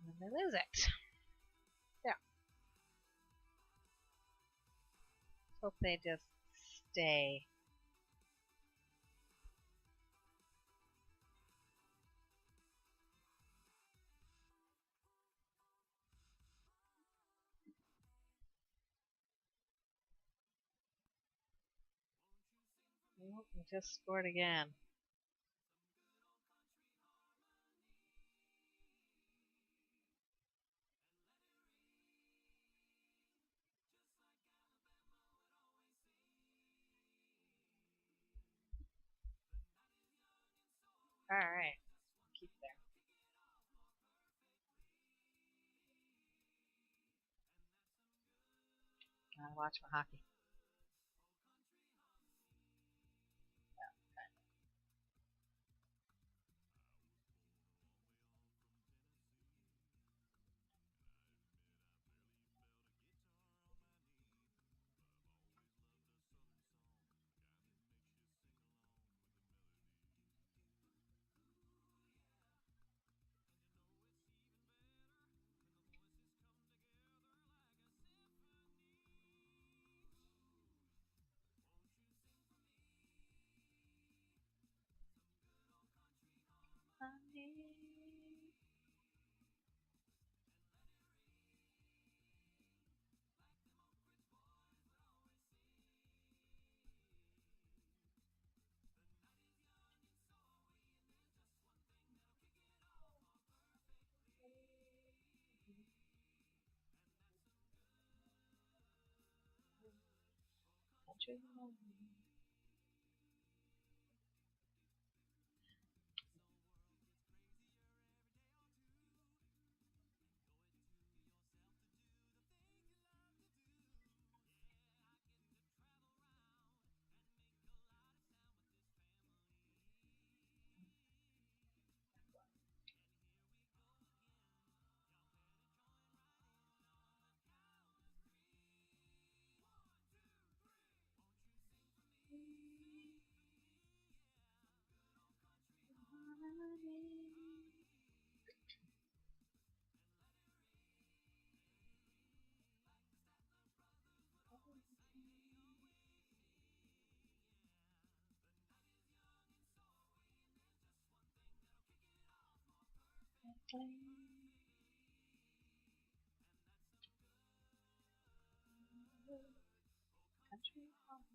then they lose it. Yeah. Hope they just stay. Nope, we just scored again. Alright. Keep there. Gotta watch my hockey. Honey. Country home. Country home.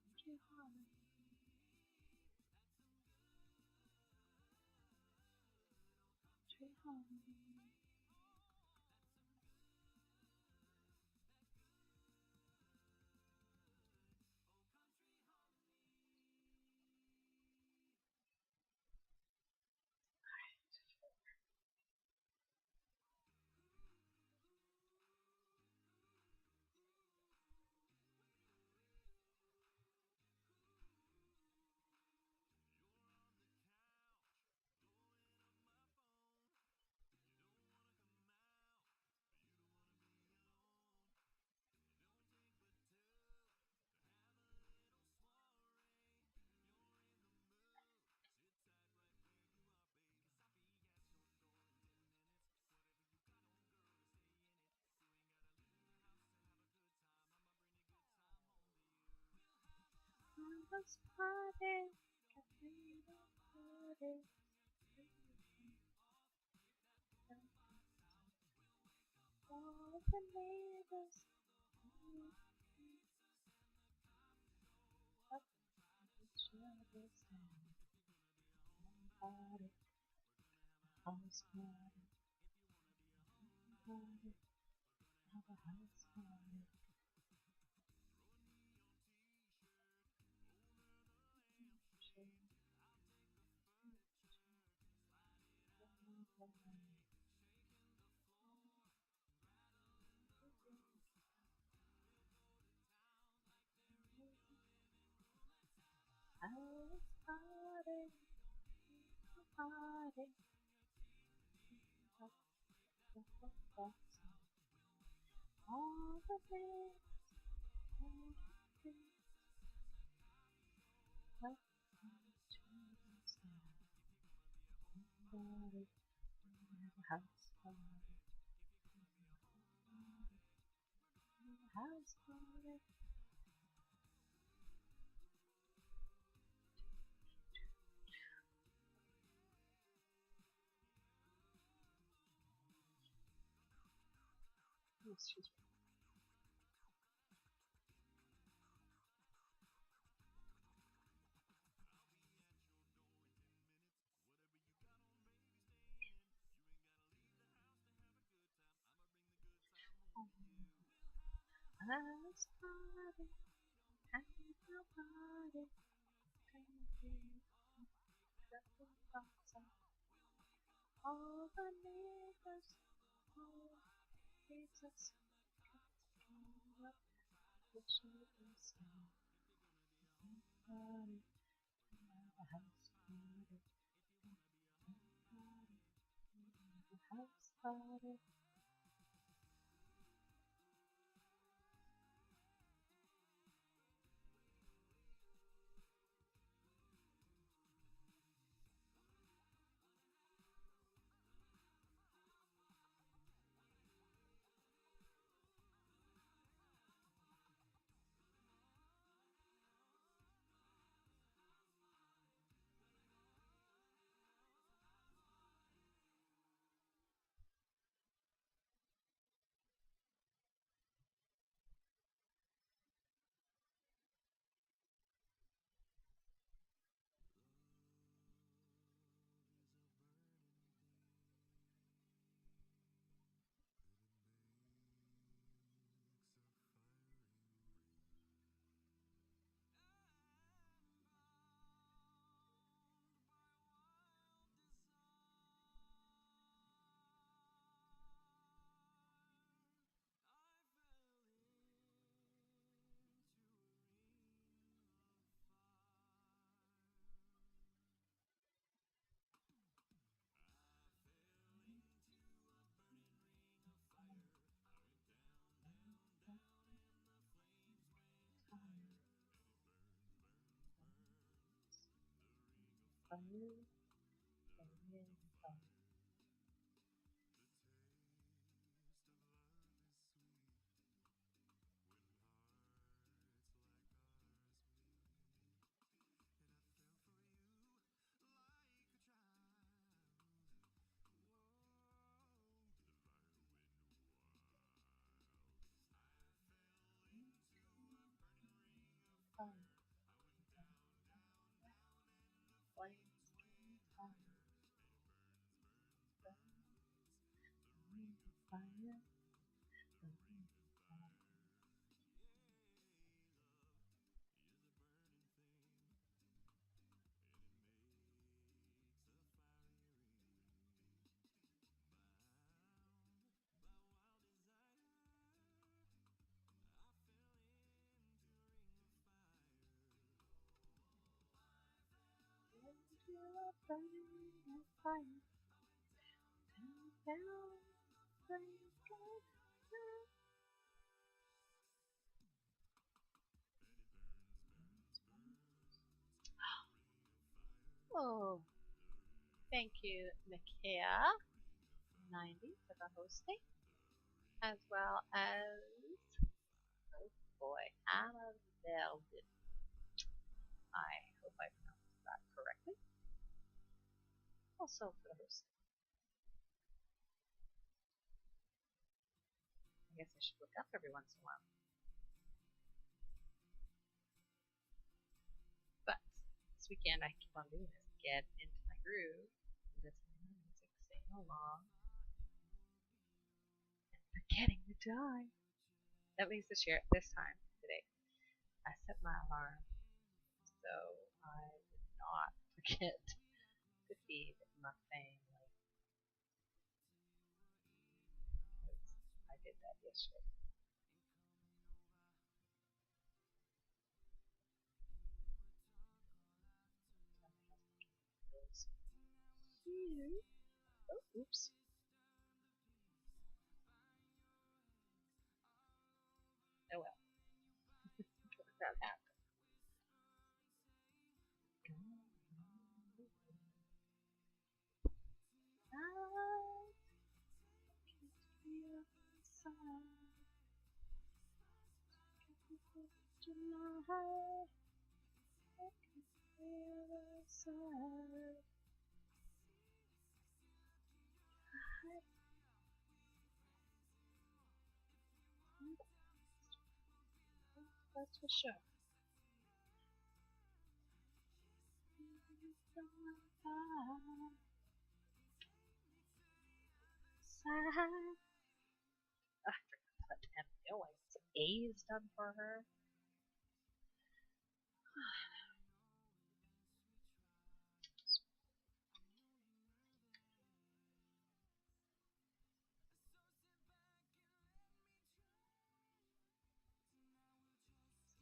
Country home. Country home. house party. Katrina party. All the neighbors. Up each other's hand. Party. House party. Party. Have a house party. House party. Party. All the things. All the things. Up each other's hand. Party. Have a house party. House party. Oh, excuse me. House party. Have a party. Crazy. Nothing awesome. All the neighbors. All Jesus. Come up. Wish it was me. Party. Have a house party. Party. Have a house party. Fire. Fire. Fire. Fire. Flames. Fire. Fire. Fire. Into a burning fire. Turn down. Flames. Oh, thank you, Micaiah 90 for the hosting, as well as, oh boy, Anna Velden. I hope I pronounced that correctly. Also for the host. I guess I should look up every once in a while. But this weekend I keep on doing this. Get into my groove, listening to music, singing along, and forgetting to die. At least this year, this time, today, I set my alarm so I would not forget to feed my family. Because I did that yesterday. Oh, oops. Oh well. That happened. I can feel inside. July. I can feel inside. That's for sure. Side. I forgot that damn noise. A is done for her.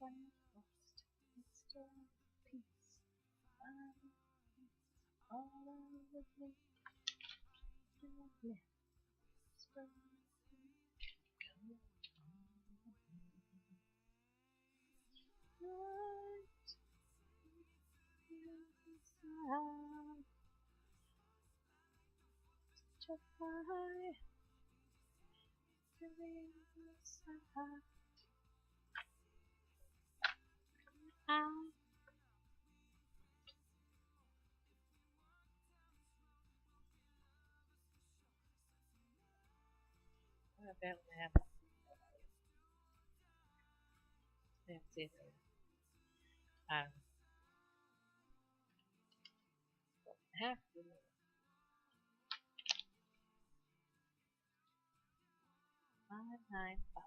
Lost in still peace. All over me. Still left. Spring. Right inside. Just by the inside. I apparently haven't seen it. I don't have to. 995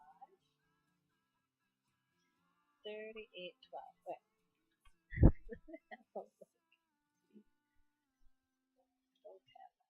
3812. Wait. Don't have it.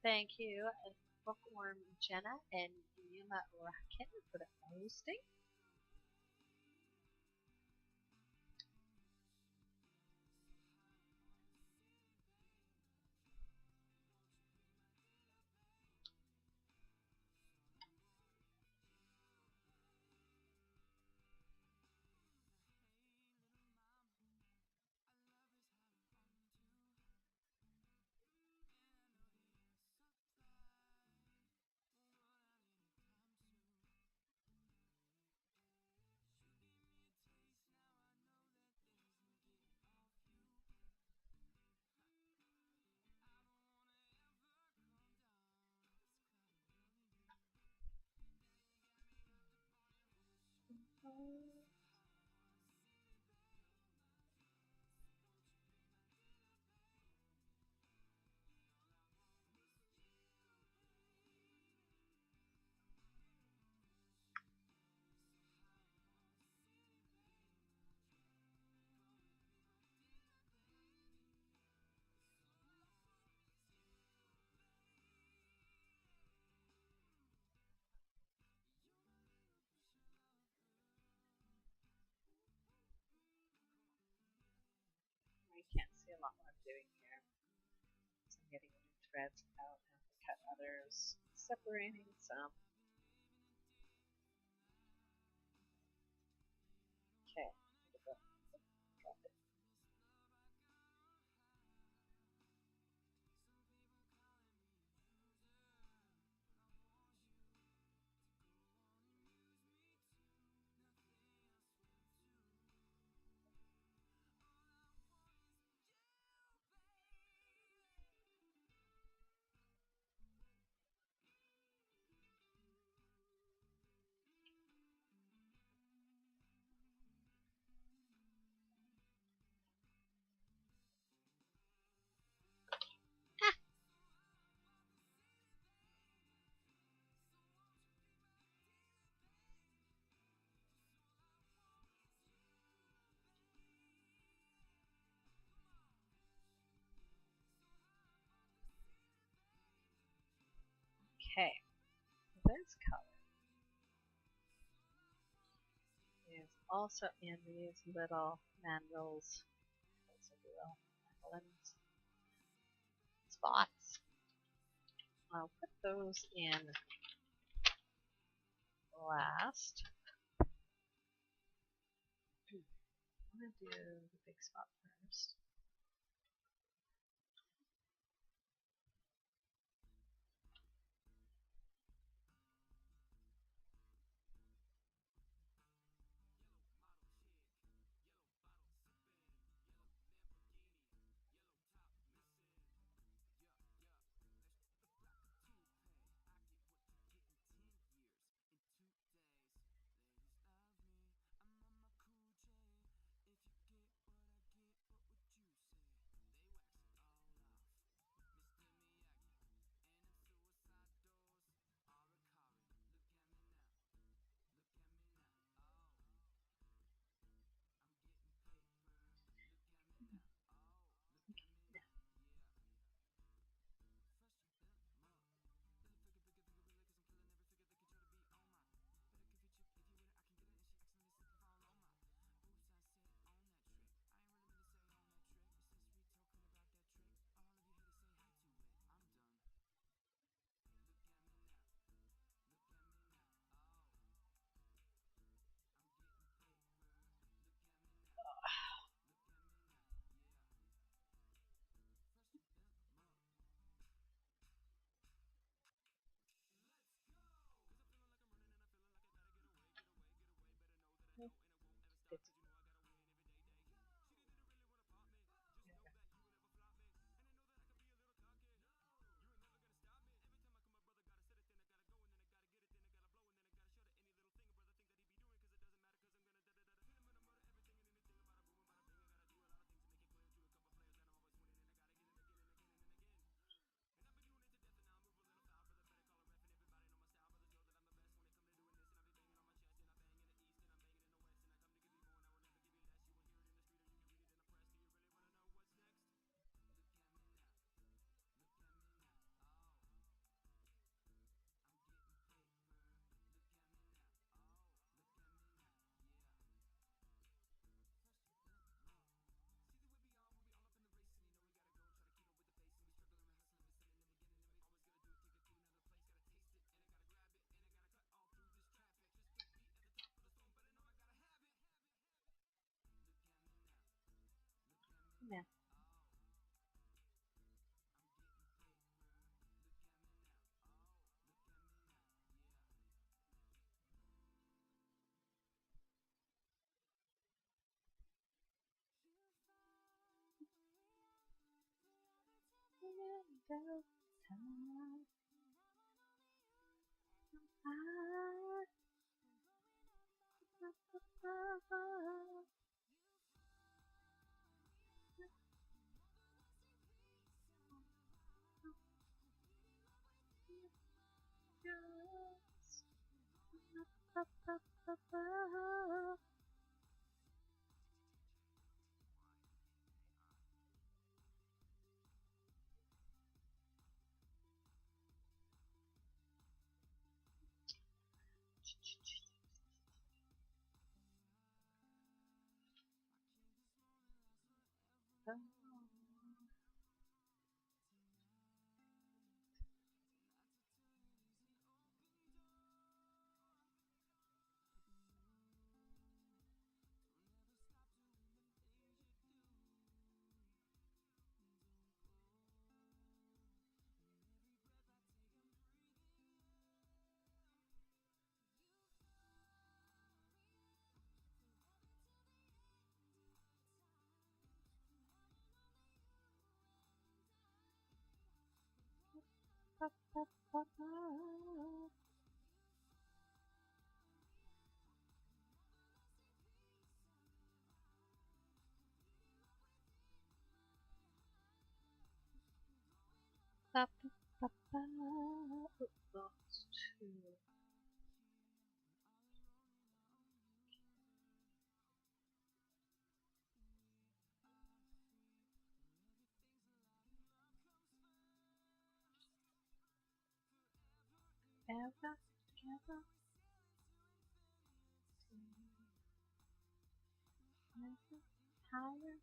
Thank you, Bookworm Jenna and Yuma Raken for the hosting. I'm doing here. So I'm getting new threads out and cut others, separating some. Okay. Drop it. Okay. This color is also in these little mandrels, those are little mandolins spots. I'll put those in last. I'm going to do the big spot first. It's yeah. Lost two. Ever, together. Higher.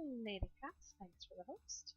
Lady Cass, thanks for the host.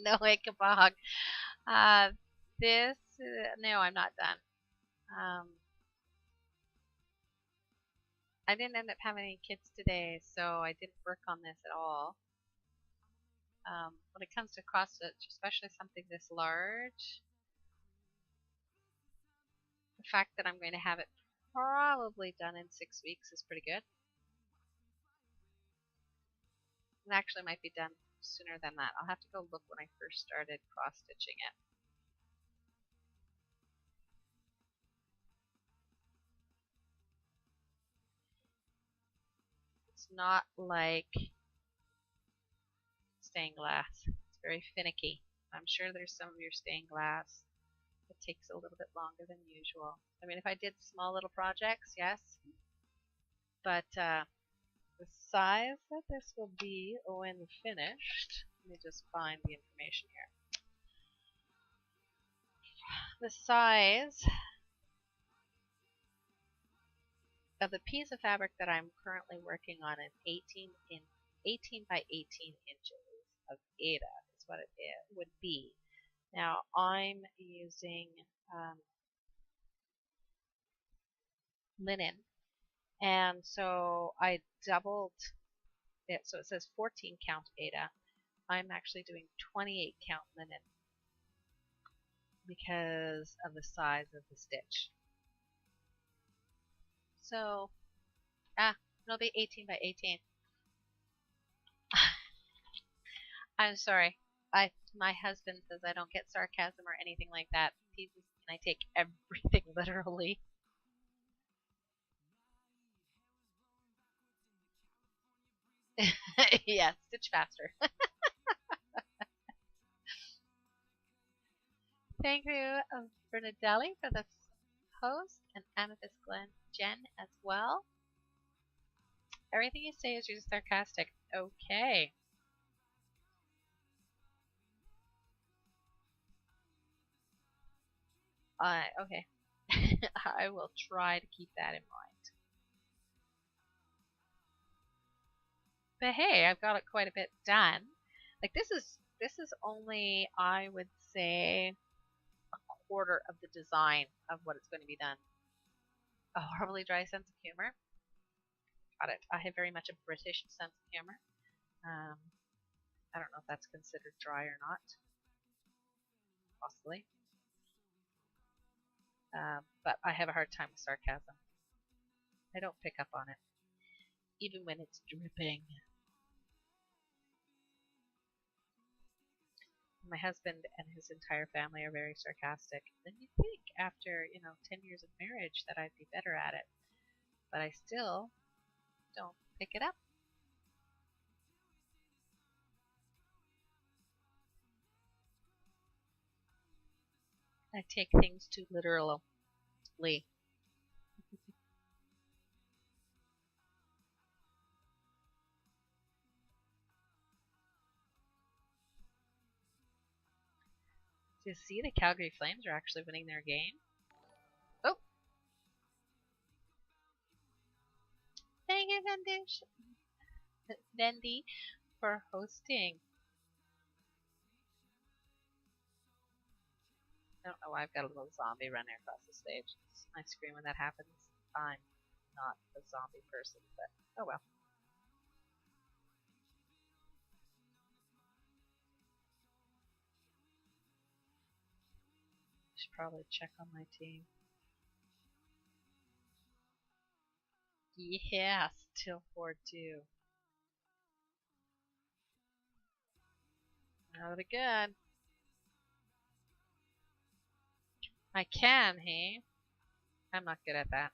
No, Ichabod. No, I'm not done. I didn't end up having any kids today, so I didn't work on this at all. When it comes to cross stitch, especially something this large, the fact that I'm going to have it probably done in 6 weeks is pretty good. It actually might be done sooner than that. I'll have to go look when I first started cross stitching it. It's not like stained glass. It's very finicky. I'm sure there's some of your stained glass that takes a little bit longer than usual. I mean, if I did small little projects, yes. But the size that this will be when finished, let me just find the information here. The size of the piece of fabric that I'm currently working on is 18 by 18 inches of Aida is what it would be. Now I'm using linen, and so I doubled So it says 14 count Ada. I'm actually doing 28 count linen because of the size of the stitch. So, it'll be 18 by 18. I'm sorry. My husband says I don't get sarcasm or anything like that. He says, and I take everything literally. Yeah, stitch faster. Thank you, Bernadelli, for the host, and Amethyst Glen Jen as well. Everything you say is just sarcastic. Okay. Okay. I will try to keep that in mind. But hey, I've got it quite a bit done. Like this is only, I would say, a quarter of the design of what it's going to be done. A horribly dry sense of humor. Got it. I have very much a British sense of humor. I don't know if that's considered dry or not. Possibly. But I have a hard time with sarcasm. I don't pick up on it, even when it's dripping. My husband and his entire family are very sarcastic. Then you'd think after, 10 years of marriage that I'd be better at it. But I still don't pick it up. I take things too literally. Do you see the Calgary Flames are actually winning their game? Oh! Thank you, Vendy, for hosting. I don't know why I've got a little zombie running across the stage. I scream when that happens. I'm not a zombie person, but oh well. Should probably check on my team. Yeah, still 4-2. Not again. I can, hey? I'm not good at that.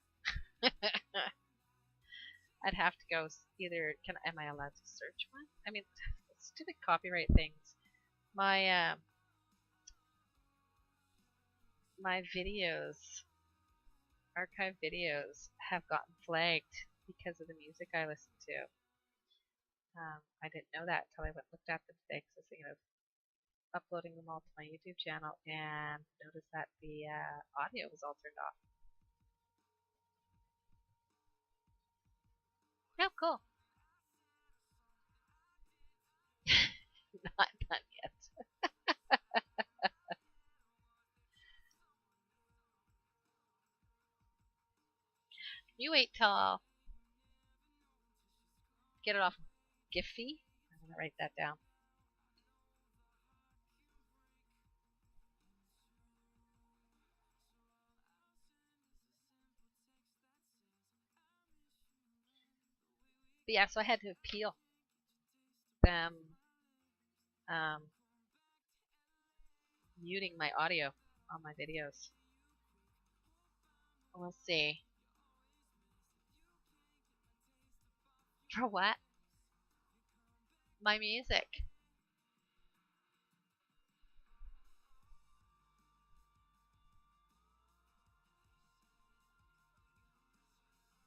I'd have to go either. Am I allowed to search one? I mean, stupid copyright things. My my videos, archive videos, have gotten flagged because of the music I listen to. I didn't know that until I went and looked at them today because I was thinking of uploading them all to my YouTube channel and noticed that the audio was all turned off. Oh, cool. Not done yet. You wait till I'll get it off Giphy. I'm going to write that down. But yeah, so I had to appeal them muting my audio on my videos. We'll see. For what? My music.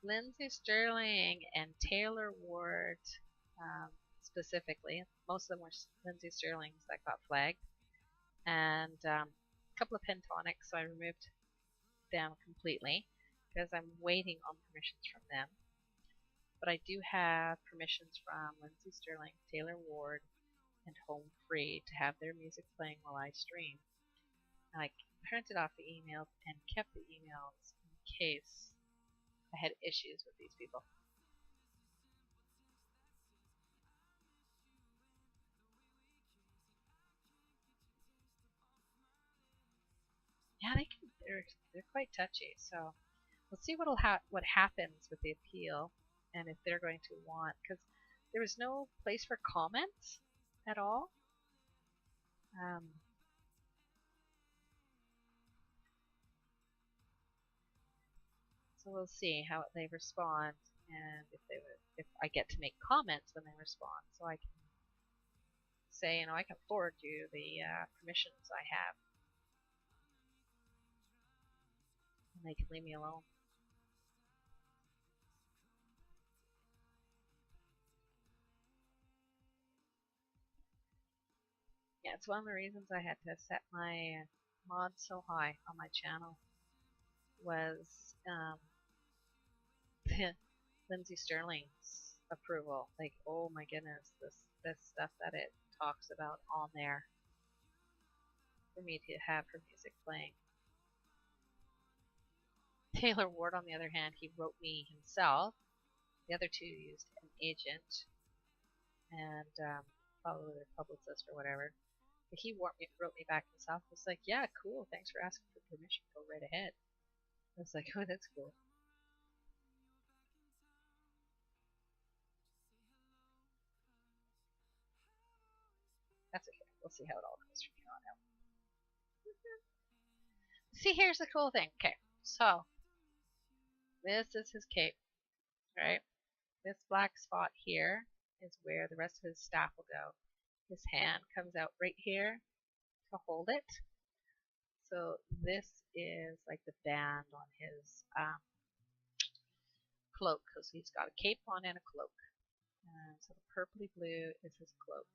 Lindsay Sterling and Taylor Ward, specifically. Most of them were Lindsay Sterling's that got flagged. And a couple of Pentonics, so I removed them completely because I'm waiting on permissions from them. But I do have permissions from Lindsay Sterling, Taylor Ward, and Home Free to have their music playing while I stream. And I printed off the emails and kept the emails in case I had issues with these people. Yeah, they're quite touchy. So we'll see what happens with the appeal, and if they're going to want, because there was no place for comments at all. Um, so we'll see how they respond, and if I get to make comments when they respond, so I can say, I can forward you the permissions I have, and they can leave me alone. Yeah, it's one of the reasons I had to set my mods so high on my channel was Lindsay Sterling's approval. Like, oh my goodness, this stuff that it talks about on there for me to have her music playing. Taylor Ward, on the other hand, he wrote me himself. The other two used an agent and probably their publicist or whatever. But he wrote me back himself. He was like, yeah, cool, thanks for asking for permission. Go right ahead. I was like, oh, that's cool. That's okay. We'll see how it all goes from here on out. See, here's the cool thing. Okay, so this is his cape, right? This black spot here is where the rest of his staff will go. His hand comes out right here to hold it. So this is like the band on his cloak, because he's got a cape on and a cloak. So the purpley blue is his cloak.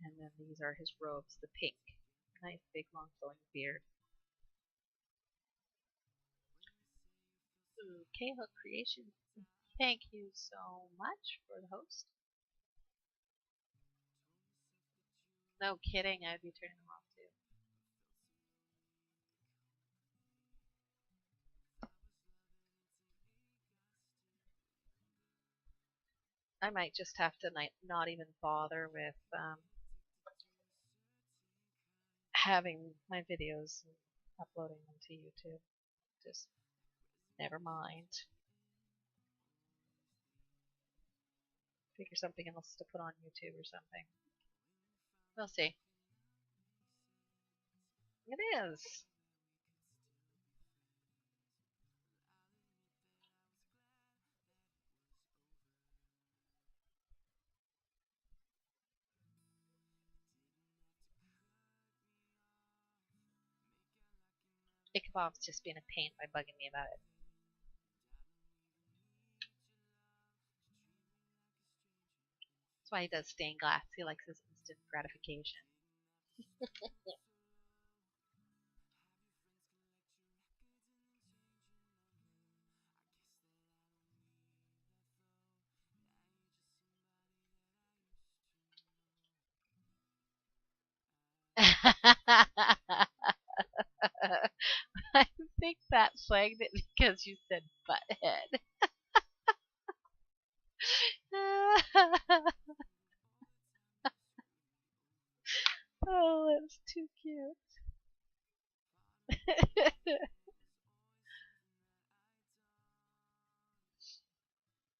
And then these are his robes, the pink. Nice big long flowing beard. Ooh, K-Hook Creations, thank you so much for the host. No kidding, I'd be turning them off too. I might just have to not even bother with having my videos and uploading them to YouTube. Just never mind. Figure something else to put on YouTube or something. We'll see. It is. Ichabod's just being a pain by bugging me about it. That's why he does stained glass. He likes his instant gratification. I think that flagged it because you said butthead. Oh, that's too cute.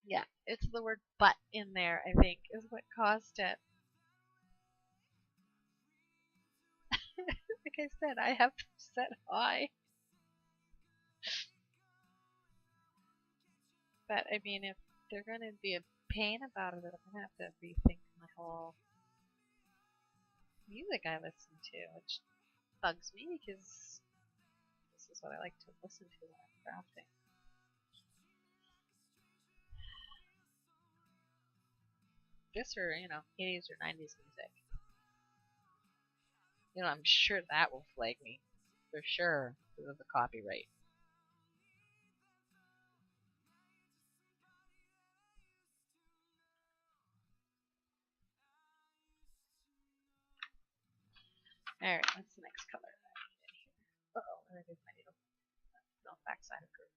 Yeah, it's the word butt in there, I think, is what caused it. Like I said, I have them set high. But, I mean, if they're going to be a pain about it, I'm going to have to rethink my whole music I listen to, which bugs me because this is what I like to listen to when I'm crafting. This or, 80s or 90s music. I'm sure that will flag me. For sure, because of the copyright. Alright, what's the next color that I need in here? Uh-oh, there goes my needle. That's on the back side of her.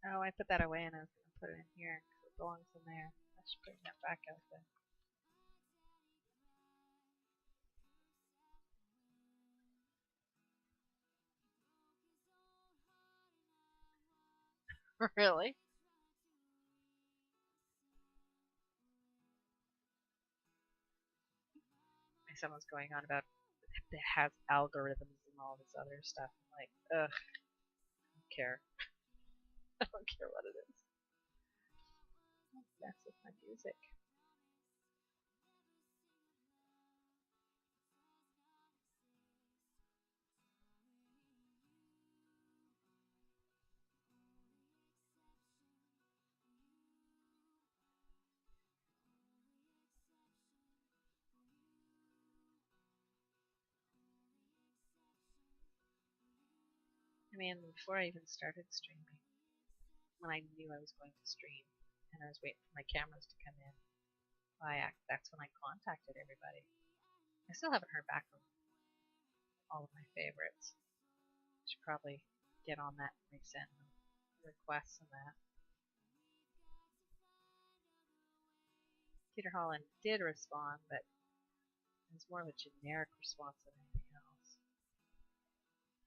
Oh, I put that away and I was going to put it in here because it belongs in there. should bring that back out then. Really? Someone's going on about it has algorithms and all this other stuff. I'm like, ugh, I don't care. I don't care what it is. Mess with my music. I mean, before I even started streaming, when I knew I was going to stream and I was waiting for my cameras to come in, that's when I contacted everybody. I still haven't heard back from all of my favorites. I should probably get on that and resend them requests and that. Peter Holland did respond, but it was more of a generic response than anything else.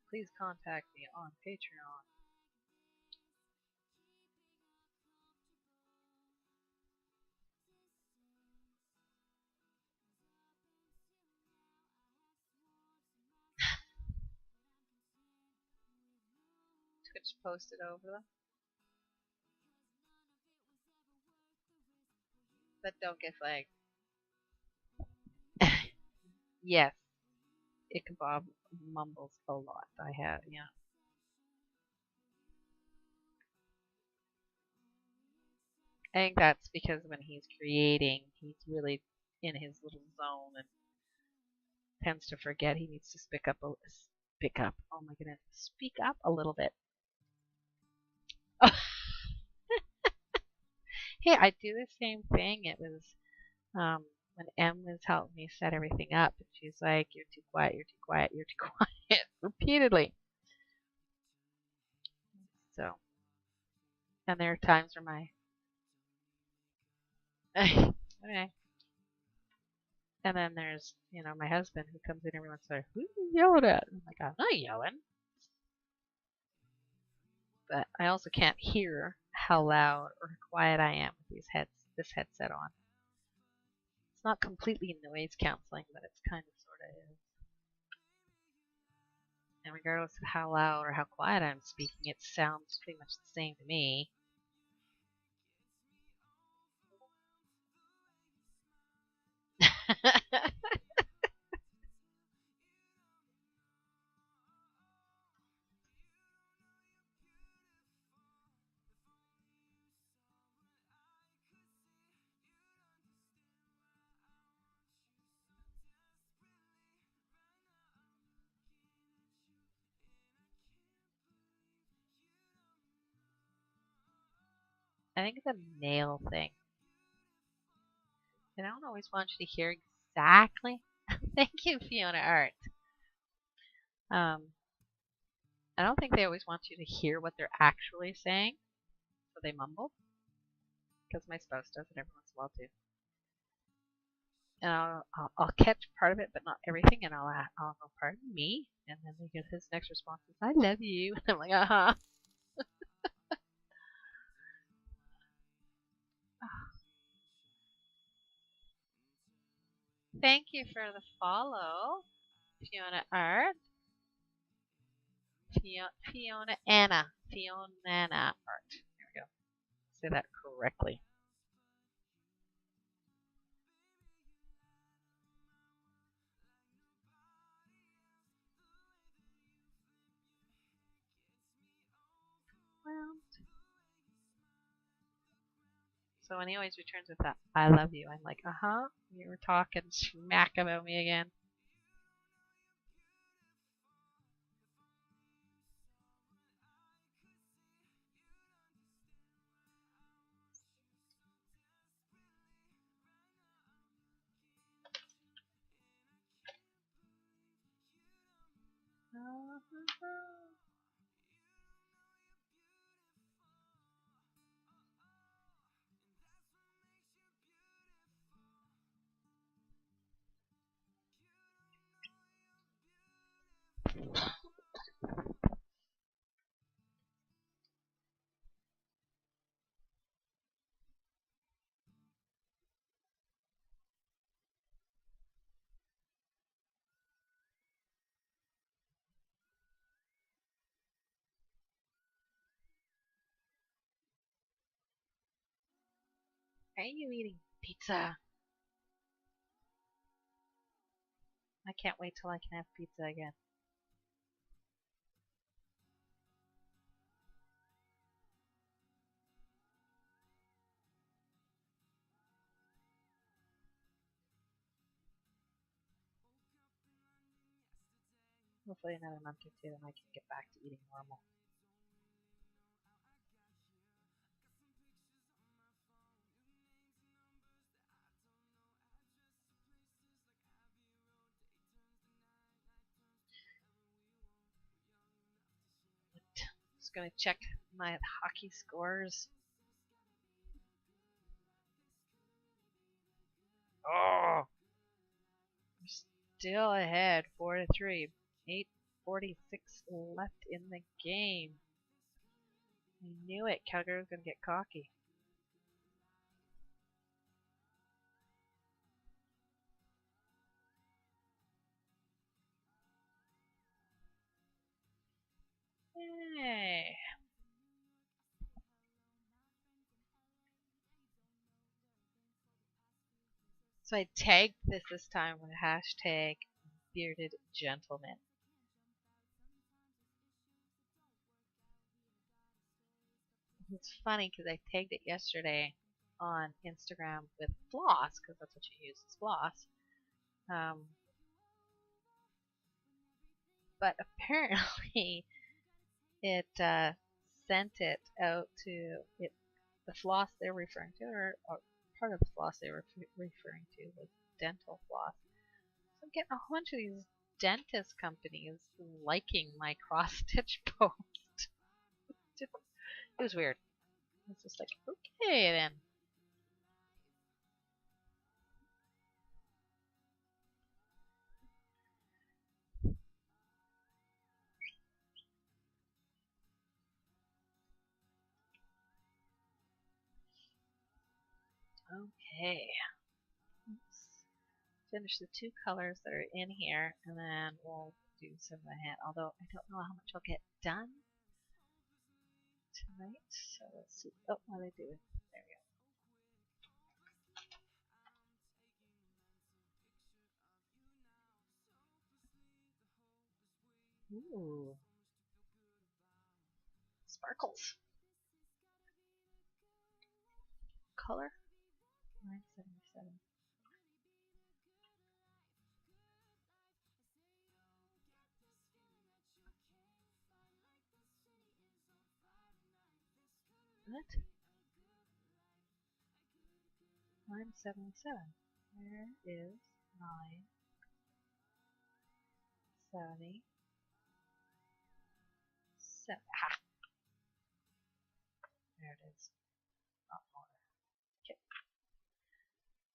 Please contact me on Patreon. Twitch posted over them. But don't get flagged. Yes, Ichabod mumbles a lot. I have, yeah. I think that's because when he's creating, he's really in his little zone and tends to forget he needs to speak up. Oh my goodness, speak up a little bit. Hey, I do the same thing. It was when Em was helping me set everything up, and she's like, "You're too quiet. You're too quiet. You're too quiet," repeatedly. So, and there are times where my okay. And then there's, my husband who comes in every once in a while. Who you yelling at? I'm like, I'm not yelling. But I also can't hear how loud or quiet I am with this headset on. It's not completely noise canceling, but it's kind of sort of is. And regardless of how loud or how quiet I'm speaking, it sounds pretty much the same to me. I think it's a male thing. They don't always want you to hear exactly. Thank you, Fiona Art. I don't think they always want you to hear what they're actually saying, so they mumble. Because my spouse does it every once in a while too. And I'll catch part of it, but not everything, and I'll go, pardon me, and then his next response is, I love you. And I'm like, uh-huh. Thank you for the follow, Fiona Art. Fiona Anna Art. There we go. Say that correctly. Well, so when he always returns with that, I love you, I'm like, uh-huh, you were talking smack about me again. Are you eating pizza? I can't wait till I can have pizza again. Hopefully another month or two and I can get back to eating normal. Just gonna check my hockey scores. Oh, we're still ahead, 4-3. 8:46 left in the game. I knew it. Calgary was gonna get cocky. Hey. So I tagged this time with hashtag bearded gentleman. It's funny because I tagged it yesterday on Instagram with floss because that's what you use is floss. But apparently it sent it out to it. The floss they're referring to, or part of the floss they were referring to, was dental floss. So I'm getting a bunch of these dentist companies liking my cross stitch post. It was weird. It's just like, okay then. Okay. Let's finish the two colors that are in here, and then we'll do some of the hand. Although I don't know how much I'll get done tonight. So let's see. Oh, what did I do? There we go. Ooh. Sparkles. Color 977. What? 977. Where is 977? Ah, there it is. Oh, okay.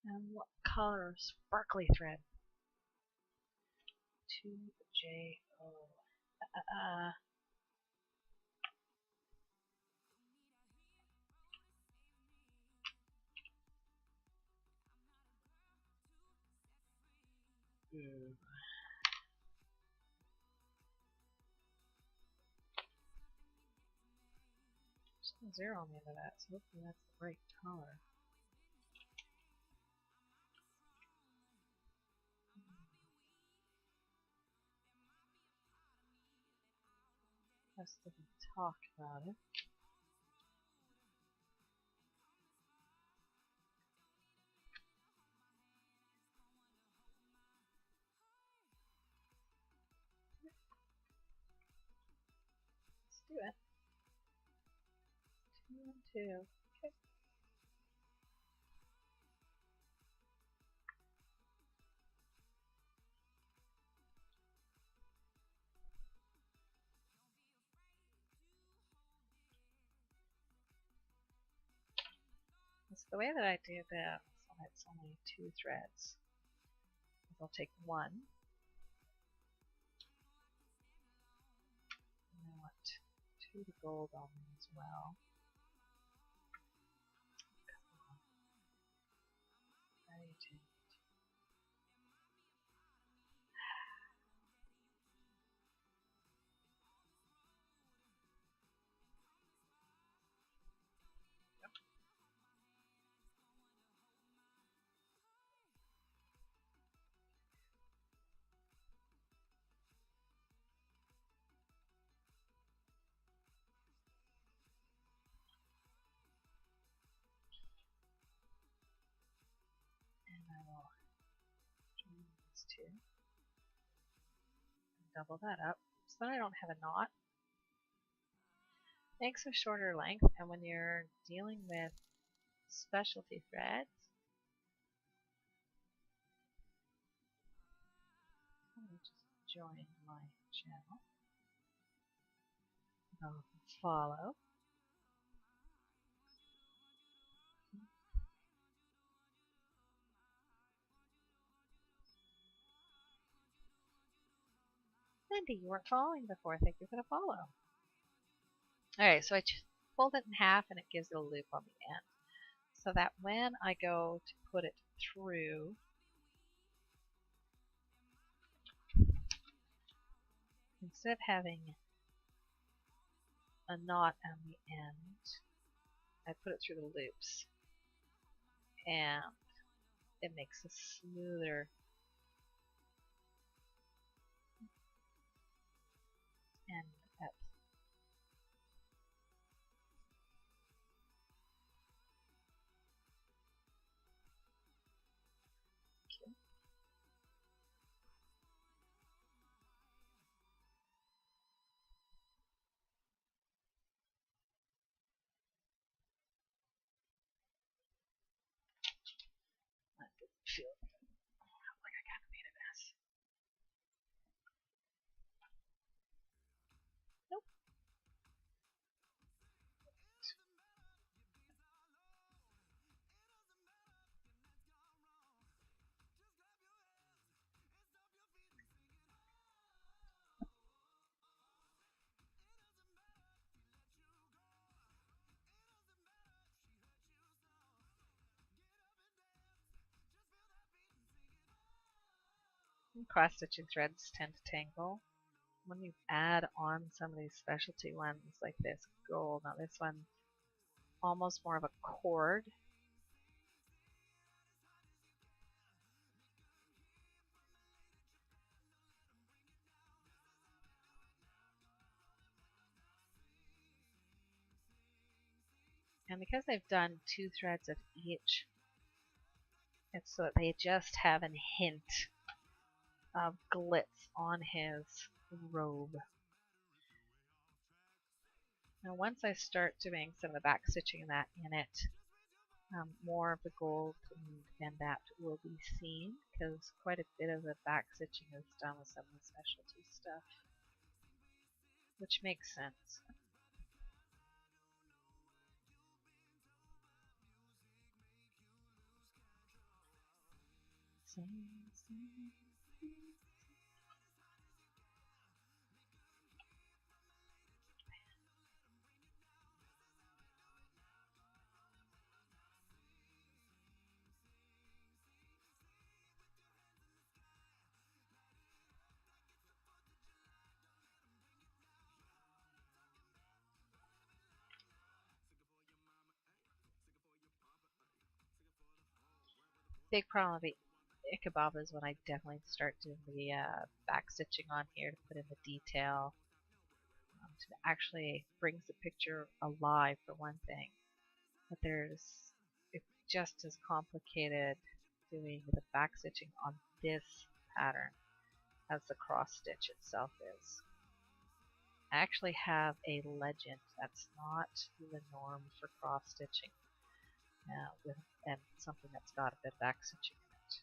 And what color? Sparkly thread. 2JO. Ooh. There's no zero on the end of that, so hopefully that's the right color. Us didn't talk about it. Let's do it. 2 and 2. Okay. That's the way that I do this when it's only 2 threads. I'll take one. And I want 2 gold on them as well. Come on. Ready to. 2. Double that up so that I don't have a knot. Makes a shorter length, and when you're dealing with specialty threads, let me just join my channel. I'll follow. Lindy, you weren't following before. Thank you for the follow. Alright, so I fold it in half and it gives it a loop on the end. So that when I go to put it through, instead of having a knot on the end, I put it through the loops. And it makes a smoother end at okay. That doesn't feel like I kind of made a mess. Nope. Cross-stitching threads tend to tangle. When you add on some of these specialty ones like this gold, now this one's almost more of a cord. And because I've done 2 threads of each, it's so that they just have a hint of glitz on his robe. Now once I start doing some of the back stitching that in it, more of the gold and that will be seen, because quite a bit of the back stitching is done with some of the specialty stuff, which makes sense. Big problem with the Ichabod is when I definitely start doing the back stitching on here to put in the detail. To actually brings the picture alive for one thing, but it's just as complicated doing the back stitching on this pattern as the cross stitch itself is. I actually have a legend that's not the norm for cross stitching, and something that's got a bit of back stitching in it.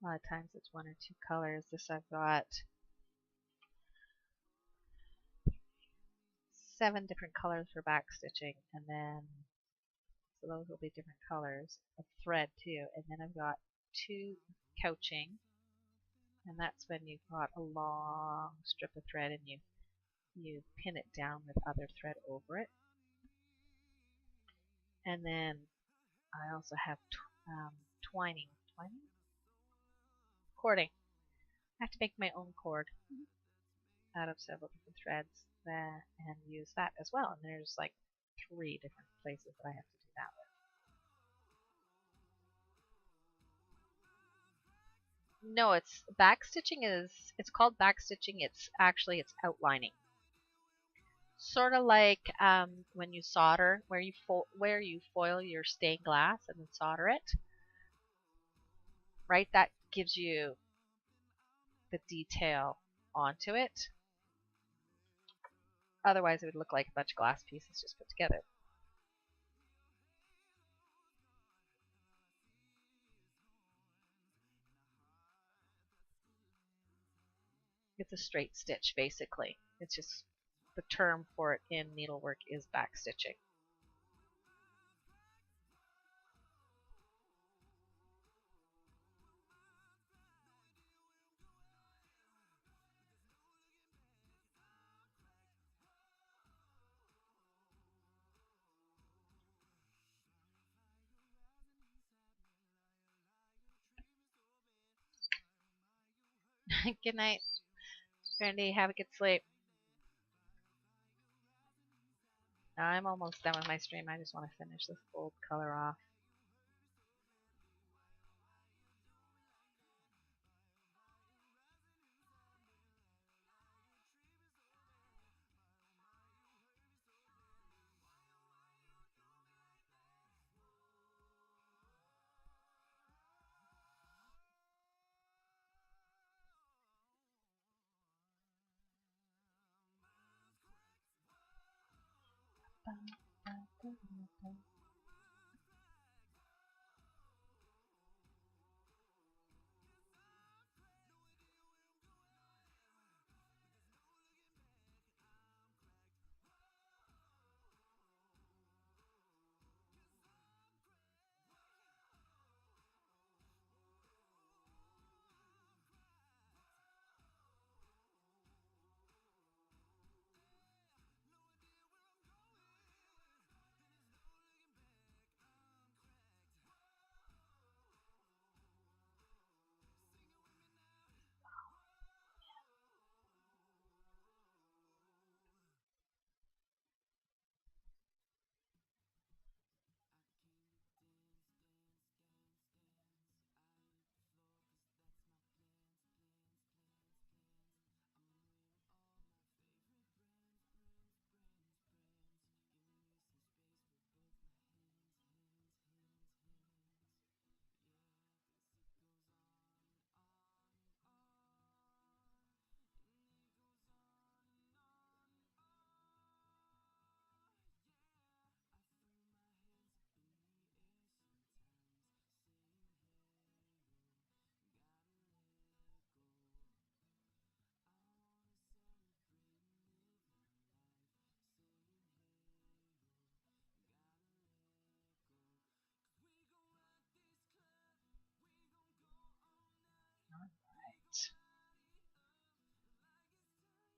A lot of times it's 1 or 2 colors. This I've got 7 different colors for back stitching, and then so those will be different colors of thread too. And then I've got 2 couching, and that's when you've got a long strip of thread and you pin it down with other thread over it. And then I also have twining, cording. I have to make my own cord out of several different threads and use that as well. And there's like 3 different places that I have to do that with. No, it's backstitching it's called backstitching. It's outlining. Sort of like when you solder, where you foil your stained glass and then solder it, right? That gives you the detail onto it. Otherwise, it would look like a bunch of glass pieces just put together. It's a straight stitch, basically. It's just the term for it in needlework is backstitching. Good night, Brandy. Have a good sleep. I'm almost done with my stream. I just want to finish this gold color off.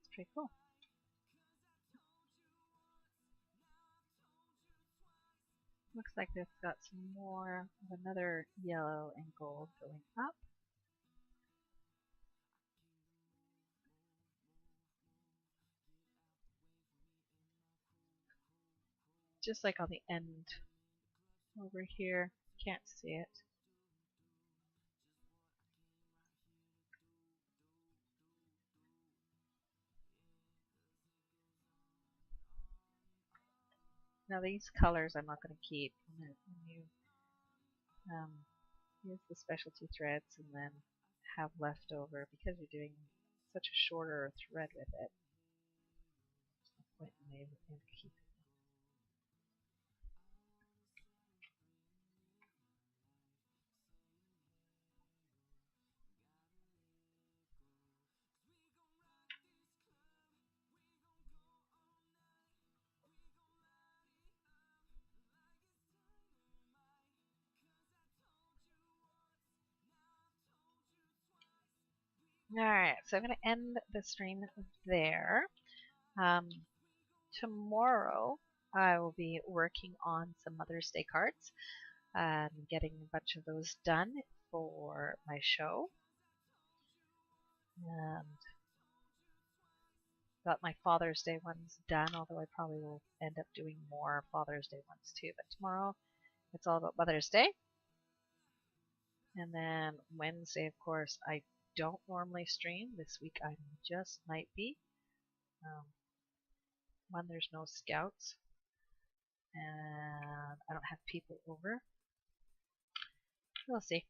It's pretty cool. Looks like it's got some more of another yellow and gold going up. Just like on the end over here. Can't see it. Now these colors I'm not going to keep. When you use the specialty threads and then have leftover, because you're doing such a shorter thread with it, there's no point in keeping. Alright, so I'm going to end the stream there. Um, Tomorrow I will be working on some Mother's Day cards and getting a bunch of those done for my show. And got my Father's Day ones done, although I probably will end up doing more Father's Day ones too. But tomorrow it's all about Mother's Day. And then Wednesday, of course, I don't normally stream. This week I just might be. When there's no scouts and I don't have people over. We'll see.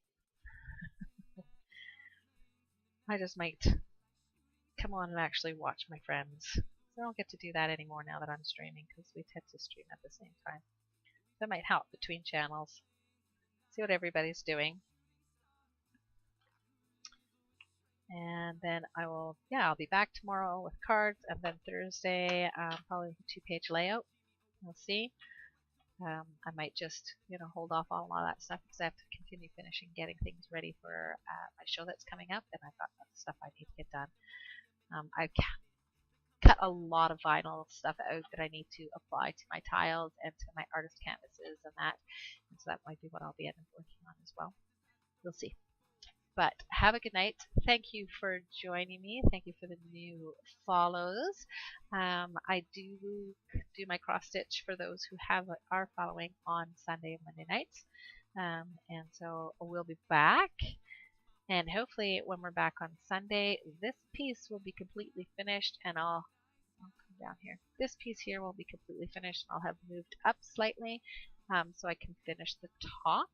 I just might come on and actually watch my friends. I don't get to do that anymore now that I'm streaming because we tend to stream at the same time. That might help between channels. See what everybody's doing. And then I'll be back tomorrow with cards, and then Thursday, probably a 2-page layout. We'll see. I might just, hold off on a lot of that stuff because I have to continue finishing getting things ready for my show that's coming up, and I've got stuff I need to get done. I've cut a lot of vinyl stuff out that I need to apply to my tiles and to my artist canvases and that. And so that might be what I'll be working on as well. We'll see. But have a good night. Thank you for joining me. Thank you for the new follows. I do my cross stitch for those who are following on Sunday and Monday nights. And so we'll be back. And hopefully when we're back on Sunday, this piece will be completely finished, and I'll come down here. This piece here will be completely finished, and I'll have moved up slightly so I can finish the top.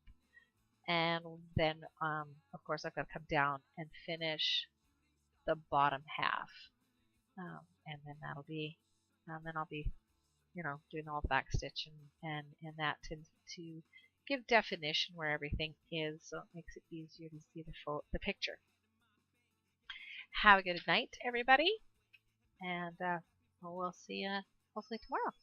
And then, of course, I've got to come down and finish the bottom half. And then that'll be, then I'll be, doing all the back stitch and that to give definition where everything is, so it makes it easier to see the picture. Have a good night, everybody, and we'll see you hopefully tomorrow.